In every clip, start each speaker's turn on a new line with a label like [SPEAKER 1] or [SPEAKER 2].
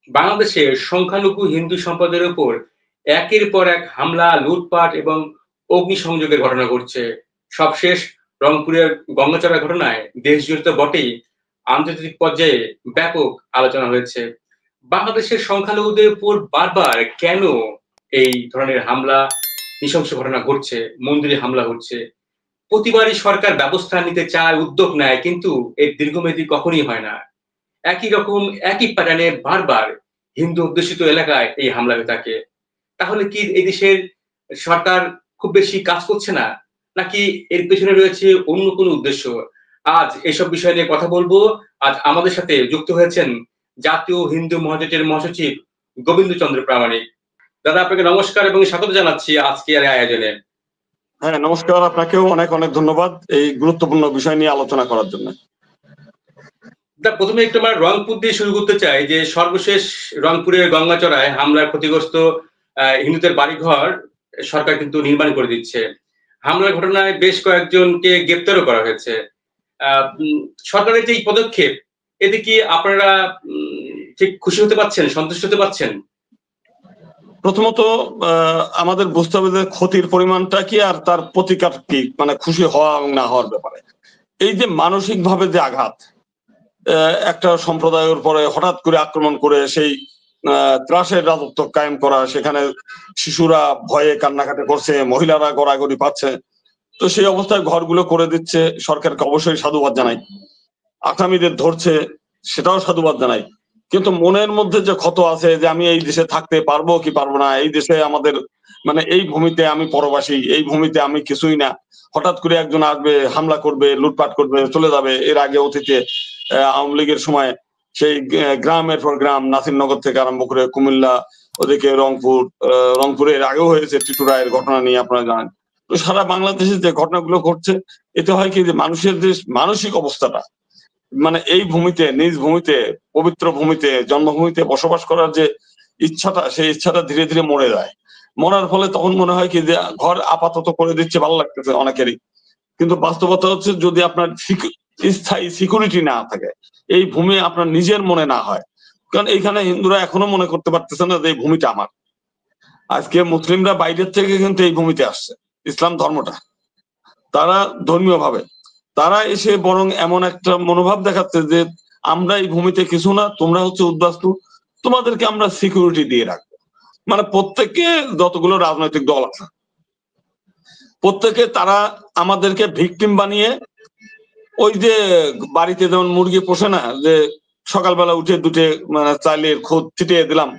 [SPEAKER 1] বাংলাদেশের সংখ্যালঘু হিন্দু সম্প্রদায়ের উপর একের পর এক হামলা, লুটপাট এবং অগ্নিসংযোগের ঘটনা ঘটছে। সবশেষ রংপুরের গঙ্গাচড়া ঘটনায় দেশজুড়ে তো বটেই, আন্তর্জাতিক পর্যায়ে ব্যাপক আলোচনা হয়েছে। বাংলাদেশের সংখ্যালঘুদের উপর বারবার কেন এই ধরনের হামলা, নৃশংস ঘটনা ঘটছে, মন্দিরে হামলা হচ্ছে? প্রতিবারই সরকার ব্যবস্থা নিতে চায়, উদ্যোগ নেয়, কিন্তু এর দীর্ঘমেয়াদী কখনই হয় না। একই রকম একই প্যাটার্নে বারবার হিন্দু অধ্যুষিত এলাকায় এই হামলা হয়ে থাকে। তাহলে কি এই দেশের সরকার খুব বেশি কাজ করছে না? নাকি এর পেছনে রয়েছে অন্য কোনো উদ্দেশ্য? আজ এসব বিষয় নিয়ে কথা বলবো। আজ আমাদের সাথে যুক্ত হয়েছেন জাতীয় হিন্দু মহাজোটের মহাসচিব গোবিন্দ চন্দ্র প্রামাণিক। দাদা, আপনাকে নমস্কার এবং স্বাগত জানাচ্ছি আজকের এই আয়োজনে।
[SPEAKER 2] হ্যাঁ, নমস্কার। আপনাকেও অনেক অনেক ধন্যবাদ এই গুরুত্বপূর্ণ বিষয় নিয়ে আলোচনা করার জন্য।
[SPEAKER 1] প্রথমে একটু আমরা রংপুর দিয়ে শুরু করতে চাই যে সর্বশেষ রংপুরের গঙ্গাচড়ায় হামলার ক্ষতিগ্রস্ত হিন্দুদের বাড়িঘর সরকার কিন্তু নির্মাণ করে দিচ্ছে। হামলার ঘটনায় বেশ কয়েকজনকে গ্রেপ্তারও করা হয়েছে। সরকারের যে এই পদক্ষেপ, এতে কি আপনারা ঠিক খুশি হতে পারছেন, সন্তুষ্ট হতে পারছেন?
[SPEAKER 2] প্রথমত আমাদের বুঝতে হবে যে ক্ষতির পরিমাণটা কি আর তার প্রতিকার কি, মানে খুশি হওয়া এবং না হওয়ার ব্যাপারে। এই যে মানসিক ভাবে যে আঘাত, একটা সম্প্রদায়ের উপরে হঠাৎ করে আক্রমণ করে সেই ত্রাসের রাজত্ব কায়েম করা, সেখানে শিশুরা ভয়ে কান্নাকাটি করছে, মহিলারা গড়াগড়ি পাচ্ছে, তো সেই অবস্থায় ঘরগুলো করে দিচ্ছে, সরকারকে অবশ্যই সাধুবাদ জানাই। আসামিদের ধরছে, সেটাও সাধুবাদ জানাই। কিন্তু মনের মধ্যে যে ক্ষত আছে যে আমি এই দেশে থাকতে পারবো কি পারবো না, এই দেশে আমাদের মানে এই ভূমিতে আমি পরবাসী, এই ভূমিতে আমি কিছুই না, হঠাৎ করে একজন আসবে, হামলা করবে, লুটপাট করবে, চলে যাবে। এর আগে অতীতে আওয়ামী লীগের সময় সেই গ্রামের পর গ্রাম, নাসিরনগর থেকে আরম্ভ করে কুমিল্লা, ওদিকে রংপুরের আগেও হয়েছে টিটু রায়ের ঘটনা নিয়ে আপনারা জানেন। তো সারা বাংলাদেশে যে ঘটনাগুলো ঘটছে, এতে হয় কি যে মানুষের যে মানসিক অবস্থাটা, মানে এই ভূমিতে, নিজ ভূমিতে, পবিত্র ভূমিতে, জন্মভূমিতে বসবাস করার যে ইচ্ছাটা, সেই ইচ্ছাটা ধীরে ধীরে মরে যায়। মরার ফলে তখন মনে হয় কি যে ঘর আপাতত করে দিচ্ছে, ভালো লাগতেছে অনেকেরই, কিন্তু বাস্তবতা হচ্ছে যদি আপনার স্থায়ী সিকিউরিটি না থাকে, এই ভূমি আপনার নিজের মনে না হয়, কারণ এইখানে হিন্দুরা এখনো মনে করতে পারতেছে না যে এই ভূমিটা আমার। আজকে মুসলিমরা বাইরের থেকে কিন্তু এই ভূমিতে আসছে, ইসলাম ধর্মটা, তারা ধর্মীয় ভাবে তারা এসে বরং এমন একটা মনোভাব দেখাচ্ছে যে আমরা এই ভূমিতে কিছু না, তোমরা হচ্ছে উদ্বাস্তু, তোমাদেরকে আমরা সিকিউরিটি দিয়ে রাখবো। মানে প্রত্যেকে, যতগুলো রাজনৈতিক দল আছে, প্রত্যেকে তারা আমাদেরকে ভিকটিম বানিয়ে, ওই যে বাড়িতে যেমন মুরগি পোষে না, যে সকালবেলা উঠে দুটে মানে চাইলের খোঁজ ছিটিয়ে দিলাম,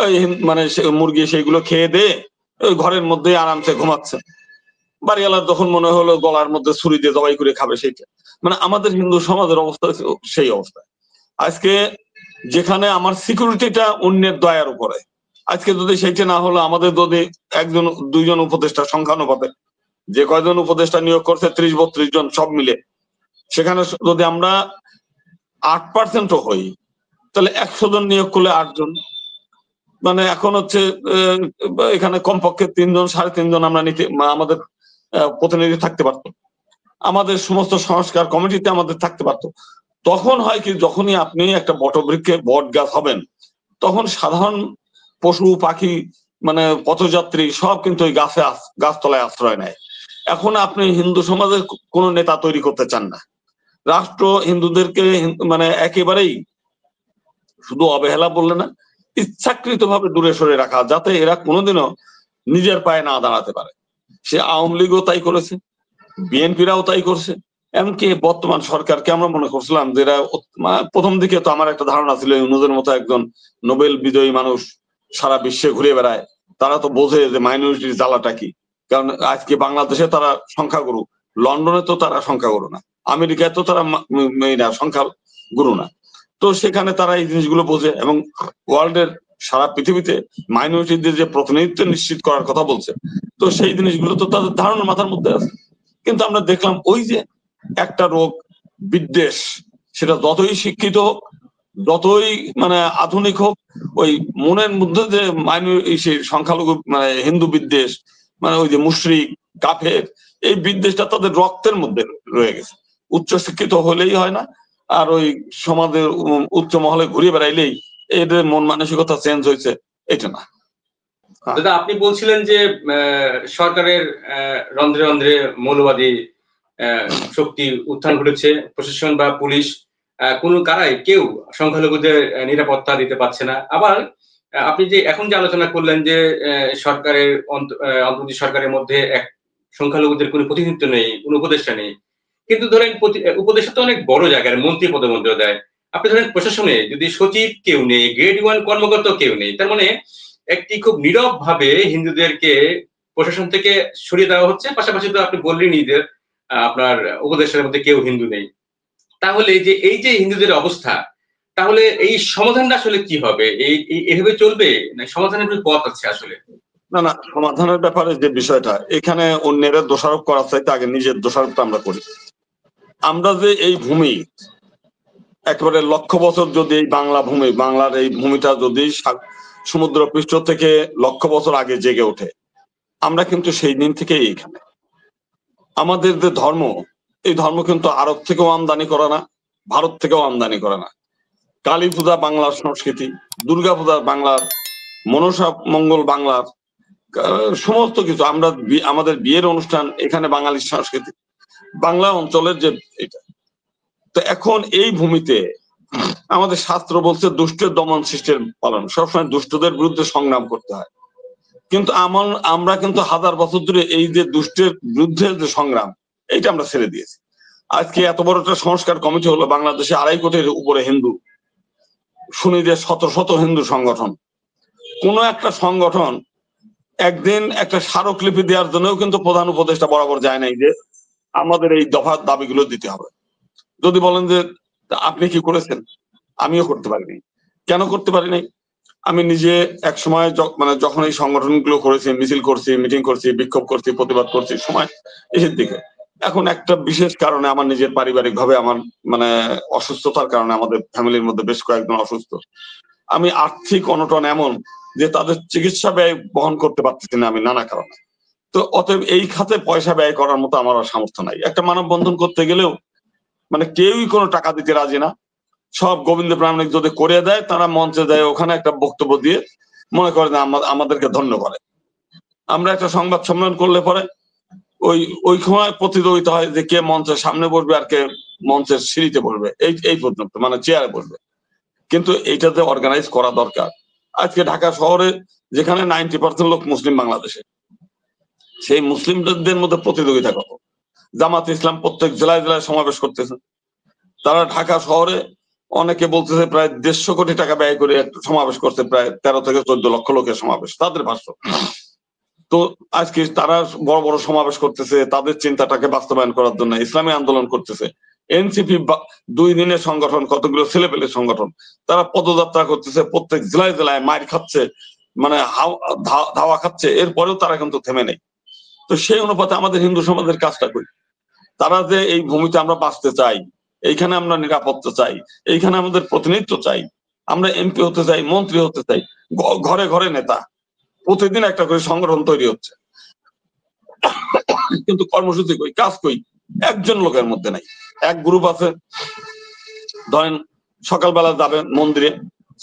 [SPEAKER 2] ওই মানে মুরগি সেইগুলো খেয়ে দিয়ে ওই ঘরের মধ্যে আরামসে ঘুমাচ্ছে, বাড়িওয়ালার যখন মনে হলো গলার মধ্যে ছুরি দিয়ে জবাই করে খাবে সেইটা। মানে আমাদের হিন্দু সমাজের অবস্থা সেই অবস্থা। আজকে যেখানে আমার সিকিউরিটিটা অন্যের দয়ার উপরে, আজকে যদি সেইটা না হলো, আমাদের যদি একজন দুইজন উপদেষ্টা সংখ্যানুপাতে যে কয়জন উপদেষ্টা নিয়োগ করছে 30-32 জন সব মিলে, সেখানে যদি আমরা 8% হই, তাহলে 100 জন নিয়োগ করলে 8 জন, মানে এখন হচ্ছে এখানে কমপক্ষে 3 জন 3.5 জন আমরা নিতে, আমাদের প্রতিনিধি থাকতে পারতো, আমাদের সমস্ত সংস্কার কমিটিতে আমাদের থাকতে পারতো। তখন হয় কি, যখনই আপনি একটা বটবৃক্ষে বট গাছ হবেন, তখন সাধারণ পশু পাখি, মানে পথযাত্রী সব কিন্তু ওই গাছতলায় আশ্রয় নেয়। এখন আপনি হিন্দু সমাজের কোন নেতা তৈরি করতে চান না, রাষ্ট্র হিন্দুদেরকে মানে একেবারেই শুধু অবহেলা বললে না, ইচ্ছাকৃত ভাবে দূরে সরে রাখা, যাতে এরা কোনোদিনও নিজের পায়ে না দাঁড়াতে পারে। সে আওয়ামী লীগও তাই করেছে, বিএনপিরাও তাই করছে, এমনকি বর্তমান সরকারকে আমরা মনে করছিলাম যে এরা, প্রথম দিকে তো আমার একটা ধারণা ছিল ইউনূসের মতো একজন নোবেল বিজয়ী মানুষ সারা বিশ্বে ঘুরে বেড়ায়, তারা তো বোঝে যে মাইনরিটির জ্বালাটা কি। কারণ আজকে বাংলাদেশে তারা সংখ্যাগুরু, লন্ডনে তো তারা সংখ্যাগুরু না, আমেরিকায় তো তারা সংখ্যাগুরু না, তো সেখানে তারা এই জিনিসগুলো বোঝে এবং ওয়ার্ল্ডের সারা পৃথিবীতে মাইনরিটিদের যে প্রতিনিধিত্ব নিশ্চিত করার কথা বলছে, তো সেই জিনিসগুলো তো তাদের ধারণা মাথার মধ্যে আছে। কিন্তু আমরা দেখলাম ওই যে একটা রোগ, বিদ্বেষ, সেটা যতই শিক্ষিত হোক, যতই মানে আধুনিক হোক, ওই মনের মধ্যে যে সংখ্যালঘু মানে হিন্দু বিদ্বেষ, মানে ওই যে মুশরিক কাফের, এই বিদ্বেষটা তাদের রক্তের মধ্যে রয়ে গেছে। উচ্চ শিক্ষিত হলেই হয় না, আর ওই সমাজের উচ্চ মহলে ঘুরে বেড়াইলেই এদের মন মানসিকতা চেঞ্জ হয়েছে, এটা না।
[SPEAKER 1] দাদা, আপনি বলছিলেন যে সরকারের রন্ধ্রে রন্ধ্রে মৌলবাদী শক্তি উত্থান ঘটেছে, প্রশাসন বা পুলিশ কোনো কারাই কেউ সংখ্যালঘুদের নিরাপত্তা দিতে পারছে না। আবার আপনি যে এখন যে আলোচনা করলেন যে সরকারের অন্তর্বর্তী সরকারের মধ্যে এক সংখ্যালঘুদের কোনো প্রতিনিধিত্ব নেই, কোনো উপদেষ্টা নেই, কিন্তু ধরেন উপদেষ্টা তো অনেক বড় জায়গার, মন্ত্রী পদমন্ত্রী দেয়। আপনি ধরেন প্রশাসনে যদি সচিব কেউ নেই, গ্রেড 1 কর্মকর্তা কেউ নেই, তার মানে একটি খুব নীরব ভাবে হিন্দুদেরকে প্রশাসন থেকে সরিয়ে দেওয়া হচ্ছে। পাশাপাশি তো আপনি বললেন নিজের আপনার উপদেশের মধ্যে কেউ হিন্দু নেই। তাহলে যে এই যে হিন্দুদের অবস্থা, তাহলে এই সমাধানটা আসলে কি হবে? এইভাবে চলবে না সমাধানের কোনো পথ আছে আসলে?
[SPEAKER 2] না না, সমাধানের ব্যাপারে যে বিষয়টা, এখানে অন্যের দোষারোপ করার চাইতে আগে নিজের দোষারোপটা আমরা করি। আমরা যে এই ভূমি একেবারে লক্ষ বছর, যদি এই বাংলা ভূমি, বাংলার এই ভূমিটা যদি সমুদ্র পৃষ্ঠ থেকে লক্ষ বছর আগে জেগে ওঠে, আমরা কিন্তু সেই দিন থেকেই এইখানে। আমাদের যে ধর্ম, এই ধর্ম কিন্তু আরব থেকেও আমদানি করে না, ভারত থেকেও আমদানি করে না। কালী পূজা বাংলার সংস্কৃতি, দুর্গা পূজা বাংলার, মনসা মঙ্গল বাংলার, সমস্ত কিছু আমরা আমাদের বিয়ের অনুষ্ঠান এখানে বাঙালি সংস্কৃতি, বাংলা অঞ্চলের যে এটা। তো এখন এই ভূমিতে আমাদের শাস্ত্র বলছে দুষ্টের দমন সৃষ্টির পালন, সবসময় দুষ্টদের বিরুদ্ধে সংগ্রাম করতে হয়। কিন্তু আমরা কিন্তু হাজার বছর ধরে এই যে দুষ্টের বিরুদ্ধে যে সংগ্রাম, এইটা আমরা ছেড়ে দিয়েছি। আজকে এত বড় একটা সংস্কার কমিটি হলো, বাংলাদেশে 2.5 কোটির উপরে হিন্দু, শুনি যে শত শত হিন্দু সংগঠন। কোন একটা সংগঠন একদিন একটা স্মারকলিপি দেওয়ার জন্যও কিন্তু প্রধান উপদেষ্টা বরাবর যায় নাই যে আমাদের এই দফার দাবিগুলো দিতে হবে। যদি বলেন যে আপনি কি করেছেন, আমিও করতে পারিনি। কেন করতে পারি নাই? আমি নিজে এক সময় মানে যখন এই সংগঠনগুলো করেছি, মিছিল করছি, মিটিং করছি, বিক্ষোভ করছি, প্রতিবাদ করছি, সময় এসের দিকে। এখন একটা বিশেষ কারণে আমার নিজের পারিবারিক ভাবে আমার মানে অসুস্থতার কারণে আমাদের ফ্যামিলির মধ্যে বেশ কয়েকজন অসুস্থ। আমি আর্থিক অনটন এমন যে তাদের চিকিৎসা ব্যয় বহন করতে পারতেছি না আমি নানা কারণে। তো অতএব এই খাতে পয়সা ব্যয় করার মতো আমার সামর্থ্য নাই। একটা মানববন্ধন করতে গেলেও মানে কেউই কোনো টাকা দিতে রাজি না। সব গোবিন্দ প্রামাণিক যদি করে দেয়, তারা মঞ্চে যায়, ওখানে একটা বক্তব্য দিয়ে মনে করে যে আমাদেরকে ধন্য করে। আমরা একটা সংবাদ সম্মেলন করলে পরে ওই সময় প্রতিযোগিতা হয় যে কে মঞ্চের সামনে বসবে আর কে মঞ্চের সিঁড়িতে বসবে, এই পর্যন্ত, মানে চেয়ারে বসবে। কিন্তু এইটাতে অর্গানাইজ করা দরকার। আজকে ঢাকা শহরে যেখানে 90% লোক মুসলিম বাংলাদেশে, সেই মুসলিমদের মধ্যে প্রতিযোগিতা কত? জামাত ইসলাম প্রত্যেক জেলায় জেলায় সমাবেশ করতেছে। তারা ঢাকা শহরে অনেকে বলতেছে প্রায় 150 কোটি টাকা ব্যয় করে সমাবেশ করছে, প্রায় 13 থেকে 14 লক্ষ লোকের সমাবেশ, তাদের ভাষ্য। তো আজকে তারা বড় বড় সমাবেশ করতেছে তাদের চিন্তাটাকে বাস্তবায়ন করার জন্য, ইসলামী আন্দোলন করতেছে। এনসিপি 2 দিনের সংগঠন, কতগুলো ছেলেপেলের সংগঠন, তারা পদযাত্রা করতেছে, প্রত্যেক জেলায় জেলায় মাইর খাচ্ছে, মানে ধাওয়া খাচ্ছে, এরপরেও তারা কিন্তু থেমে নেই। তো সেই অনুপাতে আমাদের হিন্দু সমাজের কাজটা করি। তারা যে এই ভূমিতে আমরা বাঁচতে চাই, এইখানে আমরা নিরাপত্তা চাই, এইখানে আমাদের প্রতিনিধিত্ব চাই, আমরা এমপি হতে চাই, মন্ত্রী হতে চাই, ঘরে ঘরে নেতা, প্রতিদিন একটা করে সংগঠন তৈরি হচ্ছে, কিন্তু কর্মসূচি কই, কাজ কই, একজন লোকের মধ্যে নাই। এক গ্রুপ আছে, ধরেন সকালবেলা যাবে মন্দিরে,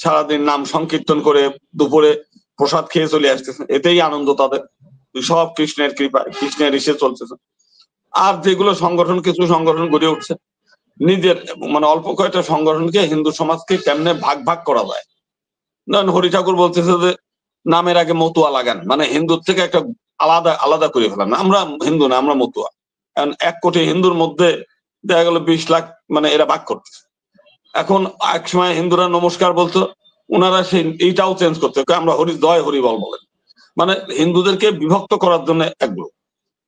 [SPEAKER 2] সারাদিন নাম সংকীর্তন করে দুপুরে প্রসাদ খেয়ে চলে আসতেছে, এতেই আনন্দ তাদের, সব কৃষ্ণের কৃপায়, কৃষ্ণের ইসে চলতেছে। আর যেগুলো সংগঠন, কিছু সংগঠন গড়ে উঠছে, নিজের মানে অল্প কয়েকটা সংগঠনকে হিন্দু সমাজকে কেমনে ভাগ ভাগ করা যায়। ধরেন হরি ঠাকুর বলতেছে যে নামের আগে মতুয়া লাগান, মানে হিন্দুর থেকে একটা আলাদা আলাদা করে ফেলান, আমরা হিন্দু না, আমরা মতুয়া। এখন 1 কোটি হিন্দুর মধ্যে দেখা গেল 20 লাখ মানে এরা ভাগ করতেছে। এখন এক সময় হিন্দুরা নমস্কার বলতো, ওনারা সেই এইটাও চেঞ্জ করতে, আমরা জয় হরি বল বলেন, মানে হিন্দুদেরকে বিভক্ত করার জন্য একগুলো।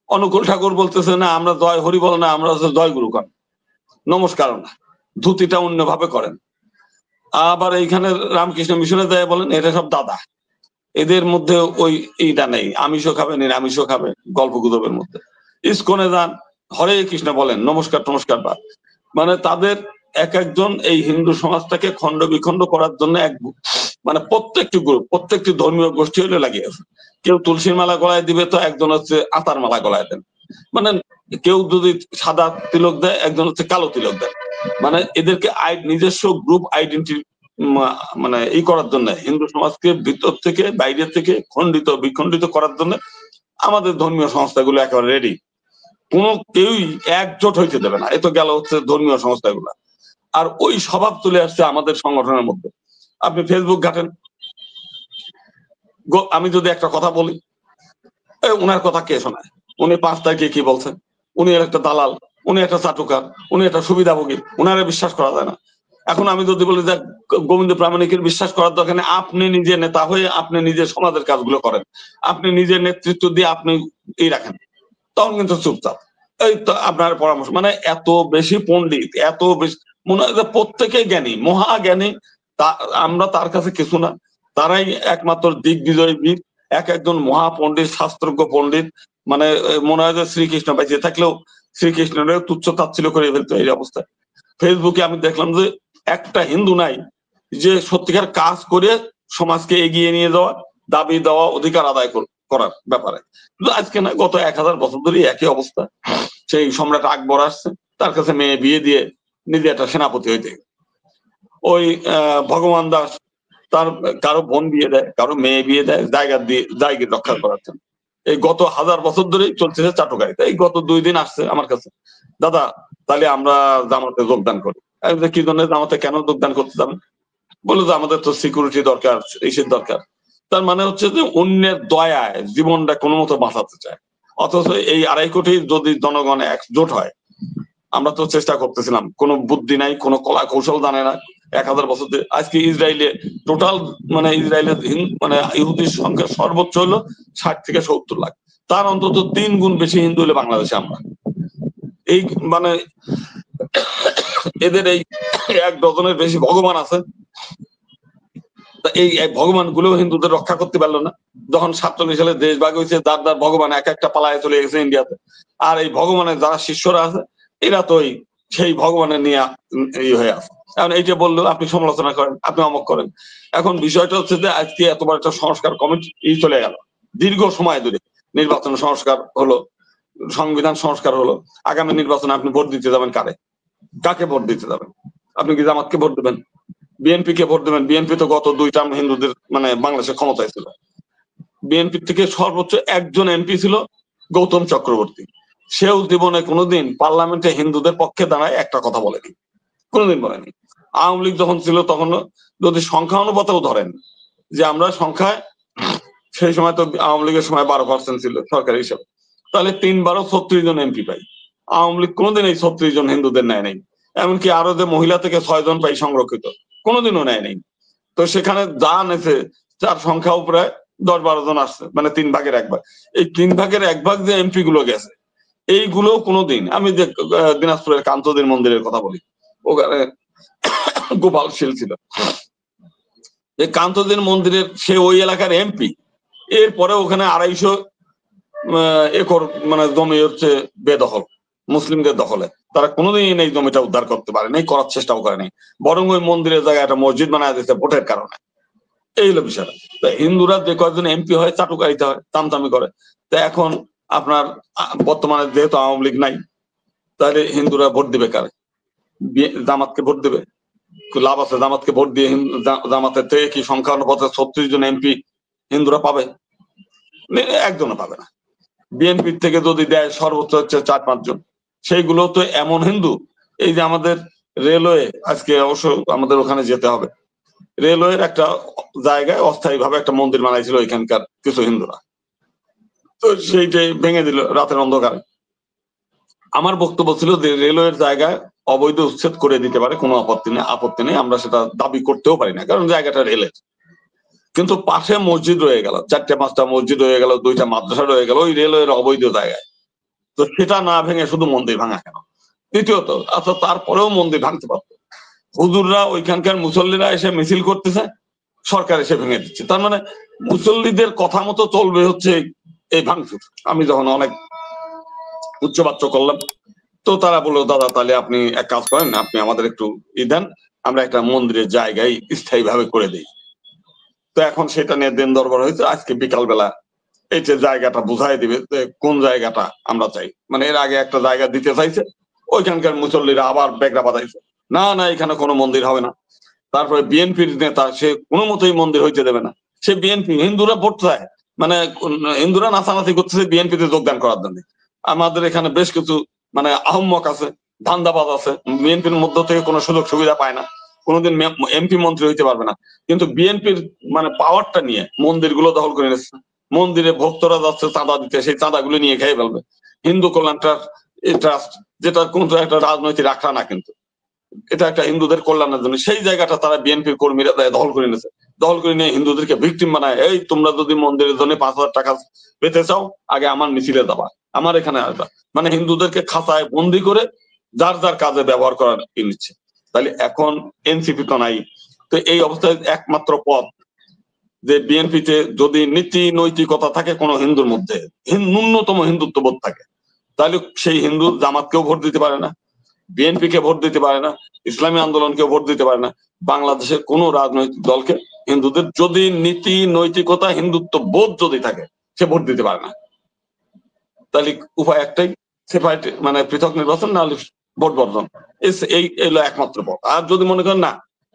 [SPEAKER 2] অনুকূল ঠাকুর বলতেছে না আমরা জয় হরি বল না, আমরা জয় গুরু করেন, নমস্কার না, ধুতিটা অন্যভাবে করেন। আবার এইখানে রামকৃষ্ণ মিশনে দেয় বলেন এটা সব দাদা, এদের মধ্যে ওই এইটা নেই, আমিষও খাবে নিরামিষও খাবে, গল্প গুজবের মধ্যে। ইস্কনে যান, হরে কৃষ্ণ বলেন, নমস্কার টমস্কার বাদ। মানে তাদের এক একজন এই হিন্দু সমাজটাকে খণ্ড বিখণ্ড করার জন্য এক মানে প্রত্যেকটি গ্রুপ, প্রত্যেকটি ধর্মীয় গোষ্ঠী হলে লাগিয়ে আছে। কেউ তুলসীর মালা গলায় দিবে তো একজন হচ্ছে আতার মালা গলায় দেন, মানে কেউ যদি সাদা তিলক দেয় একজন হচ্ছে কালো তিলক দেয়, মানে এদেরকে নিজস্ব গ্রুপ আইডেন্টিটি মানে এই করার জন্য, হিন্দু সমাজকে ভিতর থেকে বাইরে থেকে খণ্ডিত বিখণ্ডিত করার জন্য আমাদের ধর্মীয় সংস্থাগুলো একেবারে রেডি। কোনো কেউই একজোট হইতে দেবে না। এ তো গেল হচ্ছে ধর্মীয় সংস্থাগুলা। আর ওই স্বভাব চলে আসছে আমাদের সংগঠনের মধ্যে। আপনি ফেসবুক ঘাটেন, আমি যদি একটা কথা বলি, উনার কথা কে শোনায়? উনি 5 তারিখে কি বলছেন? উনি একটা দালাল, উনি একটা চাটুকার, উনি একটা সুবিধাভোগী, উনারে বিশ্বাস করা যায় না। এখন আমি যদি বলি যে গোবিন্দ প্রামাণিকের বিশ্বাস করার দরকার নেই, আপনি নিজে নেতা হয়ে আপনি নিজের সমাজের কাজগুলো করেন, আপনি নিজের নেতৃত্ব দিয়ে আপনি এই রাখেন, তখন কিন্তু চুপচাপ। এই তো আপনার পরামর্শ, মানে এত বেশি পণ্ডিত, এত বেশি মনে হয় যে প্রত্যেকেই জ্ঞানী, মহা জ্ঞানী। আমরা তার কাছে কিছু না, তারাই একমাত্র দিগ্বিজয়ী বীর, এক একজন মহা পণ্ডিত, শাস্ত্রজ্ঞ পণ্ডিত। মানে মনে হয় যে শ্রীকৃষ্ণ বেঁচে থাকলেও শ্রীকৃষ্ণের তুচ্ছ তাচ্ছিল্য করে ফেলতো এই অবস্থায়। ফেসবুকে আমি দেখলাম যে একটা হিন্দু নাই যে সত্যিকার কাজ করে সমাজকে এগিয়ে নিয়ে যাওয়া, দাবি দেওয়া, অধিকার আদায় করার ব্যাপারে। কিন্তু আজকে না, গত 1000 বছর ধরে একই অবস্থা। সেই সম্রাট আকবর আসছে, তার কাছে মেয়ে বিয়ে দিয়ে নিজে একটা সেনাপতি হইতে। ওই ভগবান দাস তার কারো বোন বিয়ে দেয়, কারো মেয়ে বিয়ে দেয় জায়গা রক্ষা করার জন্য। এই গত 1000 বছর ধরেই চলতেছে চাটুকারিতা। এই গত 2 দিন আসছে আমার কাছে, দাদা তাহলে আমরা জামাতে যোগদান করি। আমি বলছি, কি জন্য জামাতে কেন যোগদান করতে যাবেন? বললো যে আমাদের তো সিকিউরিটি দরকার, এইসব দরকার। তার মানে হচ্ছে যে অন্যের দয়ায় জীবনটা কোনো মতো বাঁচাতে চায়। অথচ এই 2.5 কোটি যদি জনগণ একজোট হয়, আমরা তো চেষ্টা করতেছিলাম, কোনো বুদ্ধি নাই, কোনো কলা কৌশল জানে না 1000 বছর ধরে। আজকে ইসরায়েলে টোটাল মানে ইসরায়েলের মানে ইহুদির সংখ্যা সর্বোচ্চ হলো 60 থেকে 70 লাখ। তার অন্তত 3 গুণ বেশি হিন্দু হলে বাংলাদেশে আমরা। এই মানে এদের এই 1 ডজনের বেশি ভগবান আছে, এই ভগবান গুলো হিন্দুদের রক্ষা করতে পারলো না। যখন 47 সালে দেশ ভাগ হয়েছে, যার ভগবান এক একটা পালায় চলে গেছে ইন্ডিয়াতে। আর এই ভগবানের যারা শিষ্যরা আছে, এরা তো সেই ভগবানের নিয়ে হয়ে আছে। এখন এইটা বললো আপনি সমালোচনা করেন, আপনি অমক করেন। এখন বিষয়টা হচ্ছে যে আজকে এত বড় একটা সংস্কার কমিটি চলে গেল, দীর্ঘ সময় ধরে নির্বাচন সংস্কার হলো, সংবিধান সংস্কার হলো। আগামী নির্বাচনে আপনি ভোট দিতে যাবেন কারে? কাকে ভোট দিতে যাবেন? আপনি কি জামাতকে ভোট দেবেন? বিএনপি কে ভোট দেবেন? বিএনপি তো গত 2 টার্ম হিন্দুদের মানে বাংলাদেশে ক্ষমতায় ছিল। বিএনপি থেকে সর্বোচ্চ একজন এমপি ছিল গৌতম চক্রবর্তী। সেও জীবনে কোনোদিন পার্লামেন্টে হিন্দুদের পক্ষে দাঁড়ায় একটা কথা বলেনি, কোনোদিন বলেনি। আওয়ামী লীগ যখন ছিল তখন যদি সংখ্যা অনুপাতেও ধরেন যে আমরা সংখ্যায়, সেই সময় তো আওয়ামী লীগের সময় 12% ছিল সরকারি হিসাবে, তাহলে 3-12 36 জন এমপি পাই। আওয়ামী লীগ কোনোদিন এই 36 জন হিন্দুদের নেয় নাই। এমনকি আরো যে মহিলা থেকে 6 জন পাই সংরক্ষিত, কোনোদিনও নেয় নাই। তো সেখানে যা নেছে তার সংখ্যাও প্রায় 10-12 জন আসছে, মানে 3 ভাগের 1 ভাগ। এই 3 ভাগের 1 ভাগ যে এমপি গুলো গেছে, এইগুলো কোনোদিন, আমি যে দিনাজপুরের কান্তদের মন্দিরের কথা বলি, ওখানে গোপাল শীল ছিল, এই কান্তদের মন্দিরের সে ওই এলাকার এমপি। এরপরে ওখানে 250 একর মানে জমি হচ্ছে বেদখল, মুসলিমদের দখলে। তারা কোনোদিন এই জমিটা উদ্ধার করতে পারে নাই, করার চেষ্টাও করে নাই। বরং ওই মন্দিরের জায়গায় একটা মসজিদ বানায় দিচ্ছে ভোটের কারণে। এই হলো বিষয়টা। হিন্দুরা যে কয়েকজন এমপি হয় চাটুকারিতা হয়, তামতামি করে। তো এখন আপনার বর্তমানে যেহেতু আওয়ামী লীগ নাই, তাহলে হিন্দুরা ভোট দিবে কারে? জামাতকে ভোট দিবে। লাভ আছে জামাতকে ভোট দিয়ে? জামাতের থেকে কি সংখ্যা অনুপাতে 36 জন এমপি হিন্দুরা পাবে? একজনও পাবে না। বিএনপির থেকে যদি দেয় সর্বোচ্চ হচ্ছে 4-5 জন, সেইগুলো তো এমন হিন্দু। এই যে আমাদের রেলওয়ে, আজকে অবশ্য আমাদের ওখানে যেতে হবে, রেলওয়ের একটা জায়গায় অস্থায়ী ভাবে একটা মন্দির বানাইছিল এখানকার কিছু হিন্দুরা, তো সেইটাই ভেঙে দিল রাতের অন্ধকারে। আমার বক্তব্য ছিল যে রেলওয়ের জায়গায় অবৈধ উচ্ছেদ করে দিতে পারে, কোনো আপত্তি নেই, আমরা সেটা দাবি করতেও পারি না, কারণ জায়গাটা রেলের। কিন্তু পাশে মসজিদ রয়ে গেল, 4-5টা মসজিদ রয়ে গেল, 2টা মাদ্রাসা রয়ে গেল ওই রেলওয়ের অবৈধ জায়গায়। তো সেটা না ভেঙে শুধু মন্দির ভাঙা কেন? দ্বিতীয়ত, আচ্ছা তারপরেও মন্দির ভাঙতে পারতো, হুজুররা ওইখানকার মুসল্লিরা এসে মিছিল করতেছে, সরকার এসে ভেঙে দিচ্ছে। তার মানে মুসল্লিদের কথা মতো চলবে হচ্ছে এই ভাঙচুর। আমি যখন অনেক উচ্চবাচ্য করলাম, তো তারা বললো দাদা তাহলে আপনি এক কাজ করেন, আপনি আমাদের একটু দেন, আমরা একটা মন্দিরের জায়গায় স্থায়ী ভাবে করে দিই। তো এখন সেটা নিয়ে দিন দরবার হয়েছে। আজকে বিকালবেলা এই যে জায়গাটা বুঝাই দিবে যে কোন জায়গাটা আমরা চাই। মানে এর আগে একটা জায়গা দিতে চাইছে, ওইখানকার মুসল্লিরা আবার বেগরা বাঁধাইছে, না না এখানে কোনো মন্দির হবে না। তারপরে বিএনপির নেতা, সে কোনো মতেই মন্দির হইতে দেবে না। সে বিএনপি, হিন্দুরা ভোট চায়, মানে হিন্দুরা নাচানাচি করতেছে বিএনপিতে যোগদান করার জন্য। আমাদের এখানে বেশ কিছু মানে আহম্মক আছে, ধান্দাবাজ আছে, বিএনপির মধ্য থেকে কোনো সুযোগ সুবিধা পায় না, কোনোদিন এমপি মন্ত্রী হইতে পারবে না, কিন্তু বিএনপির মানে পাওয়ারটা নিয়ে মন্দিরগুলো দখল করে নিচ্ছে। মন্দিরে ভক্তরা যাচ্ছে চাঁদা দিতে, সেই চাঁদাগুলো নিয়ে খেয়ে ফেলবে। হিন্দু কল্যাণ ট্রাস্ট, যেটা কিন্তু একটা রাজনৈতিক আখড়া না, কিন্তু এটা একটা হিন্দুদের কল্যাণের জন্য, সেই জায়গাটা তারা বিএনপির কর্মীরা দখল করে নিয়েছে। দখল করে নিয়ে হিন্দুদেরকে ভিকটিম বানায়, এই তোমরা যদি মন্দিরের জন্য 5,000 টাকা পেতে চাও, আগে আমার মিছিলে যাবা, আমার এখানে আসবা। মানে হিন্দুদেরকে খাঁচায় বন্দি করে যার যার কাজে ব্যবহার করার নিচ্ছে। তাহলে এখন এনসিপি তো নাই, তো এই অবস্থায় একমাত্র পথ যে বিএনপিতে যদি নীতি নৈতিকতা থাকে কোনো হিন্দুর মধ্যে, ন্যূনতম হিন্দুত্ববোধ থাকে, তাহলে সেই হিন্দু জামাতকেও ভোট দিতে পারে না, বিএনপি কে ভোট দিতে পারে না, ইসলামী আন্দোলনকে ভোট দিতে পারে না, বাংলাদেশের কোন রাজনৈতিক দলকে হিন্দুদের যদি নীতি নৈতিকতা হিন্দুত্ব বোধ যদি থাকে, সে ভোট দিতে পারে না। তাহলে উপায় একটাই, সেপারেট মানে পৃথক নির্বাচন, না হলে ভোট বর্জন। এই এলো একমাত্র পথ। আর যদি মনে করেন না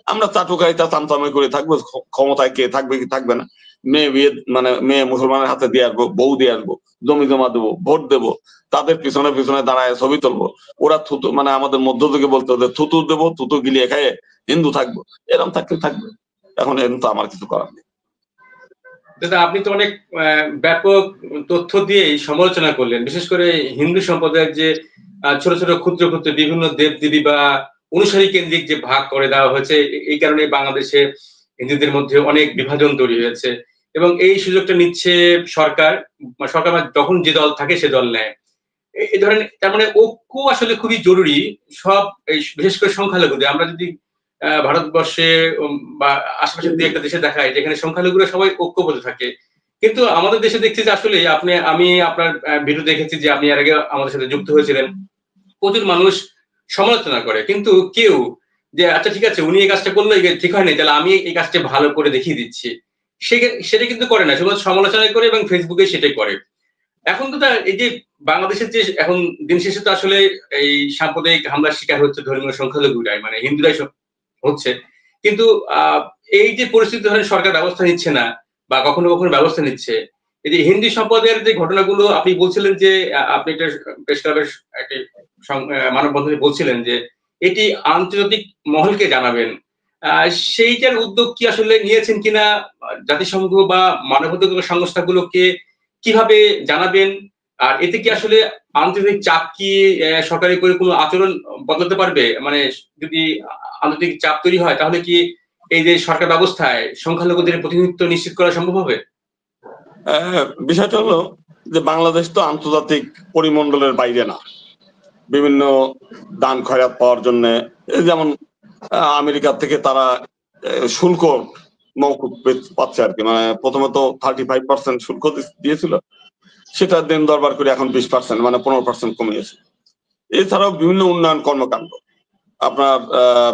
[SPEAKER 2] আমরা চাটুকারিতা চামচামি করে থাকবো, ক্ষমতায় কে থাকবে কি থাকবে না, মেয়ে বিয়ে মানে মেয়ে মুসলমানের হাতে দিয়ে আসবো, বউ দিয়ে আসবো, জমি জমা দেবো, ভোট দেবো, তাদের পিছনে পিছনে দাঁড়ায় ছবি তুলবো, ওরা থুতু মানে আমাদের মধ্যযুগে বলতে হতো থুতু দেবো, থুতু গিলিয়ে খাইয়ে হিন্দু থাকবো, এরকম থাকতে থাকবে। এখন এরকম তো আমার কিছু করার নেই।
[SPEAKER 1] দাদা, আপনি তো অনেক ব্যাপক তথ্য দিয়ে সমালোচনা করলেন, বিশেষ করে হিন্দু সম্প্রদায়ের যে ছোট ছোট ক্ষুদ্র ক্ষুদ্র বিভিন্ন দেবদেবী বা অনুসারী কেন্দ্রিক যে ভাগ করে দেওয়া হয়েছে, এই কারণে বাংলাদেশে হিন্দুদের মধ্যে অনেক বিভাজন তৈরি হয়েছে, এবং এই সুযোগটা নিচ্ছে সরকার। সরকার যখন যে দল থাকে সে দল নেয়, এই ধরনের। তার মানে ঐক্য আসলে খুবই জরুরি। সব বিশেষ করে সংখ্যালঘুদের, আমরা যদি ভারতবর্ষে বা আশেপাশের দু একটা দেশে দেখায় যেখানে সংখ্যালঘুরা সবাই ঐক্যবদ্ধ থাকে, কিন্তু আমাদের দেশে দেখছি যে আসলে আমি আপনার ভিডিও দেখেছি যে আপনি এর আগে আমাদের সাথে যুক্ত হয়েছিলেন, প্রচুর মানুষ সমালোচনা করে, কিন্তু কেউ যে আচ্ছা ঠিক আছে উনি এই কাজটা করলো ঠিক হয় নাই, তাহলে আমি এই কাজটা ভালো করে দেখিয়ে দিচ্ছি, সেটা কিন্তু করে না, শুধুমাত্র সমালোচনা করে এবং ফেসবুকে সেটাই করে। এখন তো এই যে বাংলাদেশের যে এখন দিন শেষে তো আসলে এই সাম্প্রদায়িক হামলার শিকার হচ্ছে ধর্মীয় সংখ্যালঘুরাই, মানে হিন্দুরাই হচ্ছে, কিন্তু এই যে পরিস্থিতি ধরেন সরকার ব্যবস্থা নিচ্ছে না বা কখনো কখনো ব্যবস্থা নিচ্ছে, এই যে হিন্দু সম্প্রদায়ের যে ঘটনাগুলো আপনি বলছিলেন যে আপনি একটা প্রেস ক্লাবের একটি মানববন্ধনে বলছিলেন যে এটি আন্তর্জাতিক মহলকে জানাবেন, সেইটার উদ্যোগ কি আসলে নিয়েছেন কিনা, জাতিসংঘ বা মানবাধিকার সংস্থাগুলোকে কিভাবে জানাবেন, আর এতে কি আসলে আন্তর্জাতিক চাপ কি সরকারি করে কোনো আচরণ বদলাতে পারবে? মানে যদি আন্তর্জাতিক চাপ তৈরি হয় তাহলে কি এই যে সরকার ব্যবস্থায় সংখ্যালঘুদের প্রতিনিধিত্ব নিশ্চিত করা সম্ভব হবে?
[SPEAKER 2] বিষয়টা হলো যে বাংলাদেশ তো আন্তর্জাতিক পরিমণ্ডলের বাইরে না, বিভিন্ন দান খয়রাত পাওয়ার জন্য, যেমন আমেরিকা থেকে তারা শুল্ক মওকুফ পাচ্ছে আর কি, মানে প্রথমত 35% শুল্ক দিয়েছিল, সেটা দেন দরবার করে এখন 20% মানে 15% কমিয়েছে। এছাড়াও বিভিন্ন উন্নয়ন কর্মকাণ্ড আপনার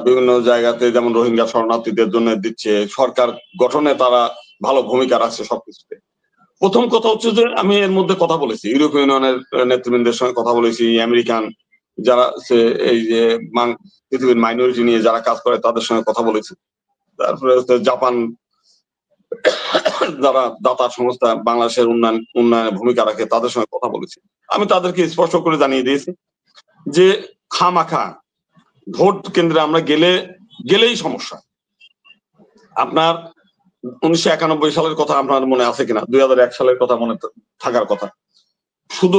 [SPEAKER 2] বিভিন্ন জায়গাতে, যেমন রোহিঙ্গা শরণার্থীদের জন্য দিচ্ছে, সরকার গঠনে তারা ভালো ভূমিকা রাখছে সবকিছুতে। প্রথম কথা হচ্ছে যে আমি এর মধ্যে কথা বলেছি, ইউরোপীয় ইউনিয়নের নেতৃবৃন্দের সঙ্গে কথা বলেছি, আমেরিকান যারা এই যে পৃথিবীর মাইনরিটি নিয়ে যারা কাজ করে তাদের সঙ্গে কথা বলেছি, তারপরে হচ্ছে জাপান যারা দাতা সংস্থা বাংলাদেশের উন্নয়নে ভূমিকা রাখে তাদের সঙ্গে কথা বলেছি। আমি তাদেরকে স্পষ্ট করে জানিয়ে দিয়েছি যে খামাখা ভোট কেন্দ্রে আমরা গেলেই সমস্যা। আপনার 1991 সালের কথা আপনার মনে আছে কিনা, 2001 সালের কথা মনে থাকার কথা, শুধু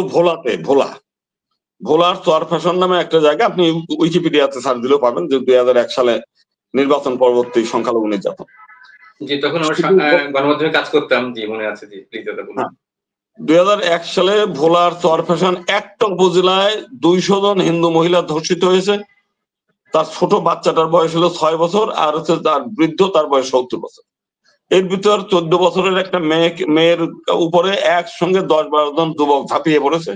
[SPEAKER 2] ভোলার চর ফ্যাশন নামে একটা জায়গা, আপনি উইকিপিডিয়াতে সার্চ দিলেও পাবেন যে 2001 সালে নির্বাচন পরবর্তী সংখ্যালঘু নির্যাতন।
[SPEAKER 1] জি, তখন আমরা গণমাধ্যমে কাজ করতাম। জি, মনে আছে। জি, প্লিজ দাদা বলুন।
[SPEAKER 2] 2001 সালে ভোলার চর ফ্যাশন একটা উপজেলায় 200 জন হিন্দু মহিলা ধর্ষিত হয়েছে। তার ছোট বাচ্চাটার বয়স হলো 6 বছর, আর হচ্ছে তার বৃদ্ধ, তার বয়স 70 বছর। এর ভিতর 14 বছরের একটা মেয়ের উপরে একসঙ্গে 10-12 জন যুবক ঝাঁপিয়ে পড়েছে।